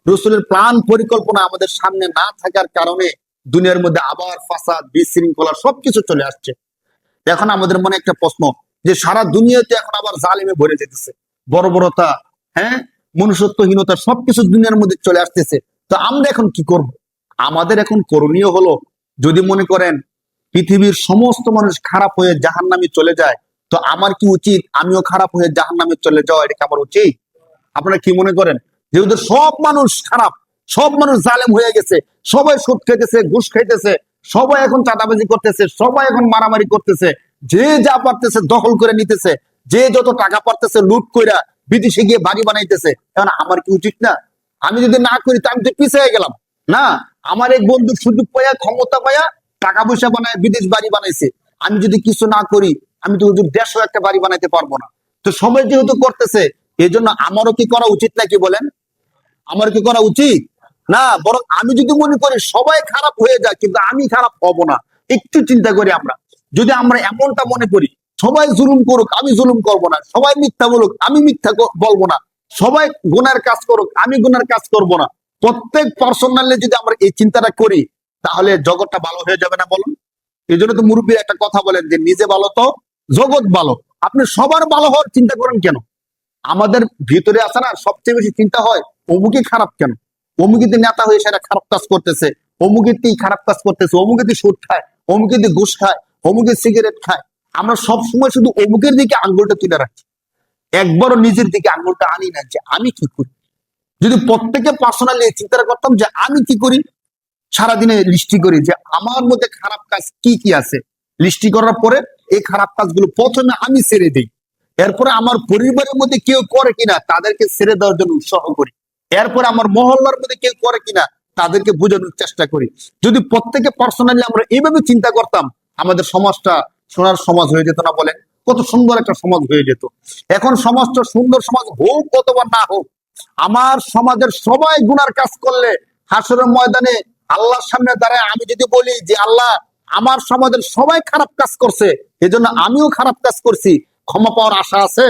S2: রাসূলের প্ল্যান পরিকল্পনা আমাদের সামনে না থাকার কারণে দুনিয়ার মধ্যে আবার ফাসাদ, বিশৃঙ্খলা সবকিছু চলে আসছে। এখন আমাদের মনে একটা প্রশ্ন যে সারা দুনিয়াতে এখন আবার জালিমে ভরে যেতেছে, বর্বরতা, হ্যাঁ, মনুষ্যত্বহীনতা সবকিছু দুনিয়ার মধ্যে চলে আসতেছে। তো আমরা এখন কি করব? আমাদের এখন করণীয় হলো, যদি মনে করেন পৃথিবীর সমস্ত মানুষ খারাপ হয়ে জাহান্নামে চলে যায়, তো আমার কি উচিত আমিও খারাপ হয়ে জাহান্নামে চলে যাওয়া? এটা কি আমার উচিত? আপনারা কি মনে করেন? যেহেতু সব মানুষ খারাপ, সব মানুষ জালেম হয়ে গেছে, সবাই সুদ খাইতেছে, ঘুষ খাইতেছে, সবাই এখন চাঁদাবাজি করতেছে, সবাই এখন মারামারি করতেছে, যে যা পারতেছে দখল করে নিতেছে, যে যত টাকা পারতেছে লুট কইরা বিদেশে গিয়ে বাড়ি বানাইতেছে, এখন আমার কি উচিত না? আমি যদি না করি তো আমি তো পিছিয়ে গেলাম না? আমার এক বন্ধু সুযোগ পাইয়া, ক্ষমতা পাইয়া টাকা পয়সা বানায় বিদেশ বাড়ি বানাইছে, আমি যদি কিছু না করি আমি তো হুজুর 150 একটা বাড়ি বানাইতে পারবো না। তো সবাই যেহেতু করতেছে, এই জন্য আমারও কি করা উচিত নাকি বলেন? আমার কি করা উচিত না? বরং আমি যদি মনে করি সবাই খারাপ হয়ে যায় কিন্তু আমি খারাপ হব না, একটু চিন্তা করি আমরা, যদি আমরা এমনটা মনে করি সবাই জুলুম করুক আমি জুলুম করব না, সবাই মিথ্যা বলুক আমি মিথ্যা বলবো না, সবাই গুনার কাজ করুক আমি গুনার কাজ করব না, প্রত্যেক পার্সোনালি যদি আমরা এই চিন্তাটা করি, তাহলে জগৎটা ভালো হয়ে যাবে না বলুন? এই জন্য তো মুরব্বী একটা কথা বলেন যে নিজে ভালো তো জগৎ ভালো। আপনি সবার ভালো হওয়ার চিন্তা করেন কেন? আমাদের ভিতরে আছে না সবচেয়ে বেশি চিন্তা হয় অমুকে খারাপ কেন, অমুকিতে নেতা হয়ে সেটা খারাপ কাজ করতেছে, অমুকিতেই খারাপ কাজ করতেছে, অমুকিতে সুদ খায়, অমুকিতে ঘুষ খায়, অমুকে সিগারেট খায়। আমরা সব সময় শুধু অমুকের দিকে আঙ্গুলটা তুলে রাখছি, একবারও নিজের দিকে আঙ্গুলটা আনি না যে আমি কি করি। যদি প্রত্যেকে পার্সোনালি চিন্তা করতাম যে আমি কি করি, সারাদিনে লিস্টি করি যে আমার মধ্যে খারাপ কাজ কি কি আছে, লিস্টি করার পরে এই খারাপ কাজগুলো প্রথমে আমি ছেড়ে দিই, এরপরে আমার পরিবারের মধ্যে কেউ করে কিনা তাদেরকে ছেড়ে দেওয়ার জন্য উৎসাহ করি, এরপরে আমার মহল্লার মধ্যে কেউ করে কিনা তাদেরকে বোঝানোর চেষ্টা করি। যদি প্রত্যেকে পার্সোনালি আমরা এইভাবে চিন্তা করতাম, আমাদের সমাজটা সোনার সমাজ হয়ে যেত না বলেন? কত সুন্দর একটা সমাজ হয়ে যেত। এখন সমাজটা সুন্দর সমাজ হোক অথবা না হোক, আমার সমাজের সবাই গুনার কাজ করলে হাসরের ময়দানে আল্লাহর সামনে দাঁড়ায় আমি যদি বলি যে আল্লাহ আমার সমাজের সবাই খারাপ কাজ করছে, এজন্য আমিও খারাপ কাজ করছি, ক্ষমা পাওয়ার আশা আছে?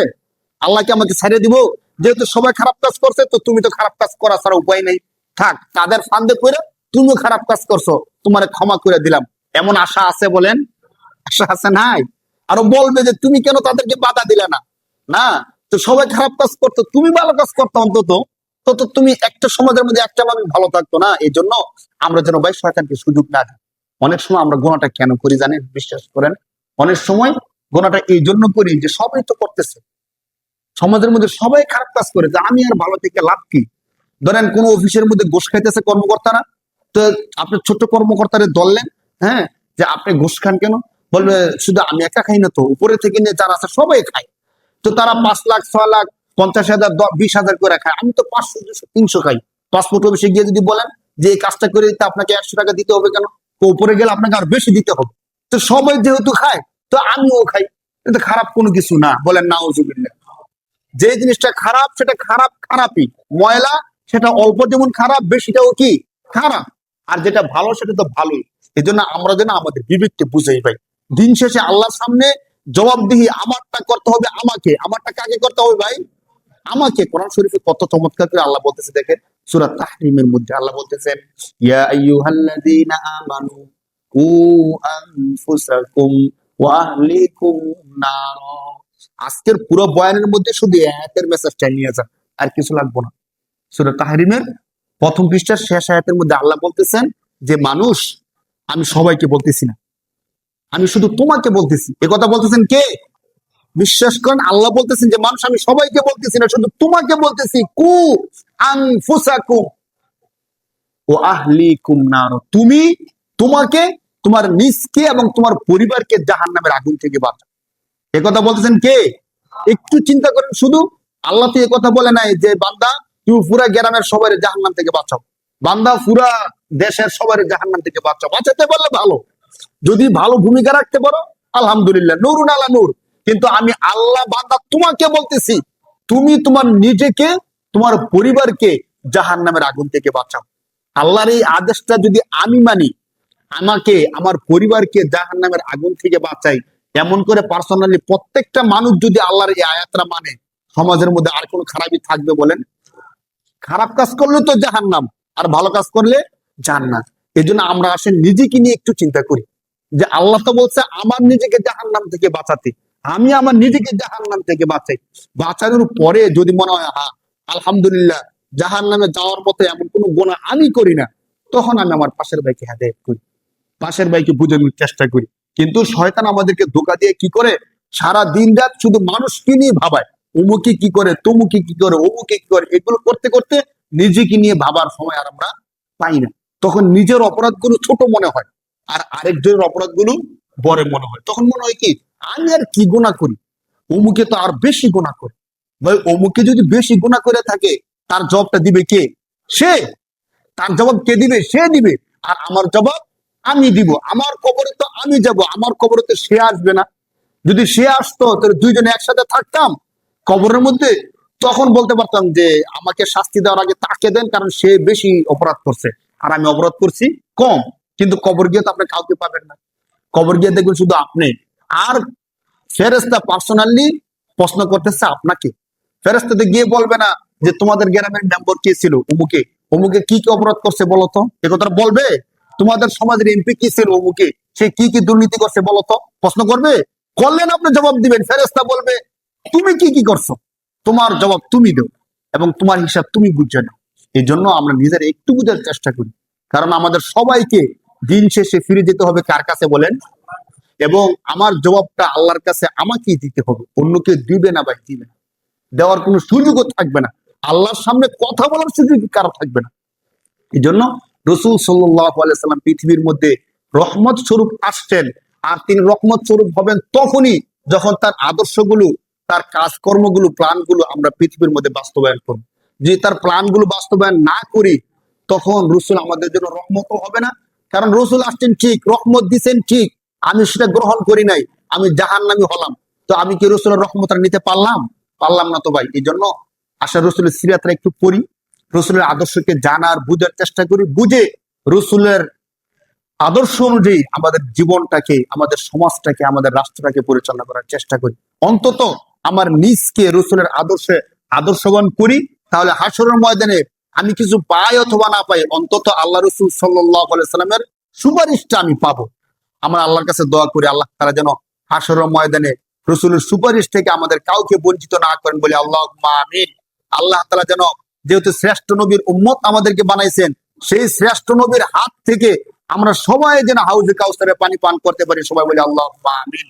S2: আল্লাহকে আমাকে ছাড়িয়ে দিব? যেহেতু সবাই খারাপ কাজ করছে তো তুমি তো খারাপ কাজ করা ছাড়া উপায় নেই, থাক তাদের ফান্দে করে তুমিও খারাপ কাজ করছো, তোমার ক্ষমা করে দিলাম, এমন আশা আছে বলেন? আশা আছে নাই? আরো বলবে যে তুমি কেন তাদেরকে বাধা দিলে না? না, তো সবাই খারাপ কাজ করতো, তুমি ভালো কাজ করতো অন্তত, তো তুমি একটা সমাজের মধ্যে একটা মানুষ ভালো থাকতো না। এই জন্য আমরা যেন ভাই শয়তানকে সুযোগ না দিই। অনেক সময় আমরা গুনাহটা কেন করি জানেন? বিশ্বাস করেন, অনেক সময় গুনাহটা এই জন্য করি যে সবাই তো করতেছে, সমাজের মধ্যে সবাই খারাপ কাজ করে, যে আমি আর ভালো থেকে লাভ কি? ধরেন কোন অফিসের মধ্যে ঘুষ খাইতেছে কর্মকর্তারা, তো আপনি ছোট্ট কর্মকর্তারে ধরলেন, হ্যাঁ, যে আপনি ঘুষ খান কেন? বলবে শুধু আমি একা খাই না তো, উপরে থেকে নিয়ে যারা আছে সবাই খায়, তো তারা 5 লাখ 6 লাখ 50,000 20,000 করে খায়, আমি তো 500 200 300 খাই। পাসপোর্ট অফিসে গিয়ে যদি বলেন যে এই কাজটা করে দিতে আপনাকে 100 টাকা দিতে হবে কেন? তো উপরে গেলে আপনাকে আর বেশি দিতে হবে। তো সবাই যেহেতু খায় তো আমিও খাই, কিন্তু খারাপ কোনো কিছু না, বলেন নাউজুবিল্লাহ। যে জিনিসটা খারাপ সেটা খারাপ খারাপই, ময়লা সেটা অল্প যেমন খারাপ, বেশিটাও কি খারাপ, আর যেটা ভালো সেটা তো ভালোই। এই জন্য আমরা যেন আমাদের বিবেককে বুঝাই ভাই, দিন শেষে আল্লাহর সামনে জবাবদিহি আমারটা করতে হবে, আমাকে, আমারটা কাকে করতে হবে ভাই? আমাকে। কোরআন শরীফে কত চমৎকার করে আল্লাহ বলতেছে দেখেন, সূরা তাহরিমের মধ্যে আল্লাহ বলতেছেন ইয়া আইয়ুহাল্লাযীনা আমানু কু আনফুসাকুম ওয়া আহলিকুম নার। আজকের পুরো বয়ানের মধ্যে শুধু আয়াতের মেসেজটা নিয়ে যান, আর কিছু লাগবে না। সূরা তাহরিমের প্রথম পৃষ্ঠার শেষ আয়াতের মধ্যে আল্লাহ বলতেছেন যে মানুষ, আমি সবাইকে বলতেছি না, আমি শুধু তোমাকে বলতেছি। এ কথা বলতেছেন কে? বিশ্বাস করেন আল্লাহ বলতেছেন যে মানুষ আমি সবাইকে বলতেছি না, শুধু তোমাকে বলতেছি, কু আনফুসাকুম ও আহলিকুম নার, তুমি তোমাকে, তোমার নিজকে এবং তোমার পরিবারকে জাহান্নামের আগুন থেকে বাঁচাও। একথা বলতেছেন কে? একটু চিন্তা করেন শুধু, আল্লাহ তো একথা বলে নাই যে বান্দা তুমি পুরা গ্রামের সবাই জাহান্নাম থেকে বাঁচাও, বান্দা পুরা দেশের সবাই জাহান্নাম থেকে বাঁচাও। বাঁচাতে পারলে ভালো, যদি ভালো ভূমিকা রাখতে পারো আলহামদুলিল্লাহ, নুরুন আলা নূর। কিন্তু আমি আল্লাহ বান্দা তোমাকে বলতেছি, তুমি তোমার নিজেকে, তোমার পরিবারকে জাহান্নামের আগুন থেকে বাঁচাও। আল্লাহর এই আদেশটা যদি আমি মানি, আমাকে আমার পরিবারকে জাহান্নামের আগুন থেকে বাঁচাই, এমন করে পার্সোনালি প্রত্যেকটা মানুষ যদি আল্লাহর এই আয়াতটা মানে, সমাজের মধ্যে আর কোনো খারাপই থাকবে বলেন? খারাপ কাজ করলে তো জাহান্নাম, আর ভালো কাজ করলে জান্নাত। এই জন্য আমরা আসেন নিজেকে নিয়ে একটু চিন্তা করি যে আল্লাহ তো বলছে আমার নিজেকে জাহান্নাম থেকে বাঁচাতে, আমি আমার নিজেকে জাহান্নাম থেকে বাঁচাই। বাঁচানোর পরে যদি মনে হয় হ্যাঁ আলহামদুলিল্লাহ জাহান্নামে যাওয়ার মতো এমন কোনো গুনাহ আমি করি না, তখন আমি আমার পাশের ভাইকে হেদায়েত করি, পাশের ভাইকে বোঝানোর চেষ্টা করি। কিন্তু শয়তান আমাদেরকে ধোঁকা দিয়ে কি করে, সারা দিন রাত শুধু মানুষকে নিয়ে ভাবায়, অমুকে কি করে, তমুকে কি করে, অমুকে কি করে, এগুলো করতে করতে নিজেকে নিয়ে ভাবার সময় আর আমরা পাই না। তখন নিজের অপরাধগুলো ছোট মনে হয়, আর আরেকজনের অপরাধগুলো বড় মনে হয়। তখন মনে হয় কি আমি আর কি গুনাহ করি, অমুকে তো আর বেশি গুনাহ করে। ভাই অমুকে যদি বেশি গুনাহ করে থাকে তার জবাবটা দিবে কে? সে। তার জবাব কে দিবে? সে দিবে। আর আমার জবাব আমি দিব। আমার কবরে তো আমি যাব, আমার কবরে তো সে আসবে না। যদি সে আসতো তাহলে দুইজনে একসাথে থাকতাম কবরের মধ্যে, তখন বলতে পারতাম যে আমাকে শাস্তি দেওয়ার আগে তাকে দেন, কারণ সে বেশি অপরাধ করছে আর আমি অপরাধ করছি কম। কিন্তু কবর গিয়ে তো আপনি কাউকে পাবেন না। কবর গিয়ে দেখবেন শুধু আপনি আর ফেরেশতা পার্সোনালি প্রশ্ন করতেছে আপনাকে। ফেরেশতাতে গিয়ে বলবে না যে তোমাদের গ্রামের মেম্বার কে ছিল অমুকে, অমুকে কি কি অপরাধ করছে বলো তো, এ কথাটা বলবে? তোমাদের সমাজের এমপি কি ছিল অমুকে, সে কি কি দুর্নীতি করছে বলো তো, প্রশ্ন করবে? করলেন আপনি জবাব দিবেন, ফেরেশতা বলবে তুমি কি কি করছো, তোমার জবাব তুমি দাও এবং তোমার হিসাব তুমি বুঝে নাও। এই জন্য আমরা নিজের একটু বুঝার চেষ্টা করি, কারণ আমাদের সবাইকে দিন শেষে ফিরে যেতে হবে কার কাছে বলেন? এবং আমার জবাবটা আল্লাহর কাছে আমাকেই দিতে হবে, অন্যকে দিবে না ভাই, দিবে না, দেওয়ার কোনো সুযোগও থাকবে না, আল্লাহর সামনে কথা বলার সুযোগ কারো থাকবে না। এই জন্য রসুল সাল্লাল্লাহু আলাইহি সাল্লাম পৃথিবীর মধ্যে রহমত স্বরূপ আসছেন, আর তিনি রহমত স্বরূপ হবেন তখনই যখন তার আদর্শগুলো, তার কাজকর্মগুলো, প্ল্যানগুলো আমরা পৃথিবীর মধ্যে বাস্তবায়ন করব। যদি তার প্ল্যানগুলো বাস্তবায়ন না করি, তখন রসুল আমাদের জন্য রহমতও হবে না। কারণ রসুল আসছেন ঠিক, রহমত দিচ্ছেন ঠিক, আমি সেটা গ্রহণ করি নাই, আমি জাহান্নামী হলাম, তো আমি কি রসুলের রহমতটা নিতে পারলাম? পারলাম না তো ভাই। এই জন্য আশা রসুলের সিরাতটা একটু পড়ি, রসুলের আদর্শকে জানার বুঝার চেষ্টা করি, বুঝে রসুলের আদর্শ অনুযায়ী আমাদের জীবনটাকে, আমাদের সমাজটাকে, আমাদের রাষ্ট্রটাকে পরিচালনা করার চেষ্টা করি। অন্তত আমার নিজকে রসুলের আদর্শে আদর্শবান করি, তাহলে হাসরের ময়দানে আমি কিছু পাই অথবা না পাই, অন্তত আল্লাহ রসুল সাল্লাল্লাহু আলাইহি সাল্লামের সুপারিশটা আমি পাবো। আমরা আল্লাহর কাছে দোয়া করি আল্লাহ তাআলা যেন হাসরের ময়দানে রসুলের সুপারিশ থেকে আমাদের কাউকে বঞ্চিত না করেন, বলে আল্লাহুম্মা আমিন। আল্লাহ তাআলা যেন, যেহেতু শ্রেষ্ঠ নবীর উম্মত আমাদেরকে বানাইছেন, সেই শ্রেষ্ঠ নবীর হাত থেকে আমরা সবাই যেন হাউজে কাউসারে পানি পান করতে পারি, সবাই বলে আল্লাহুম্মা আমিন।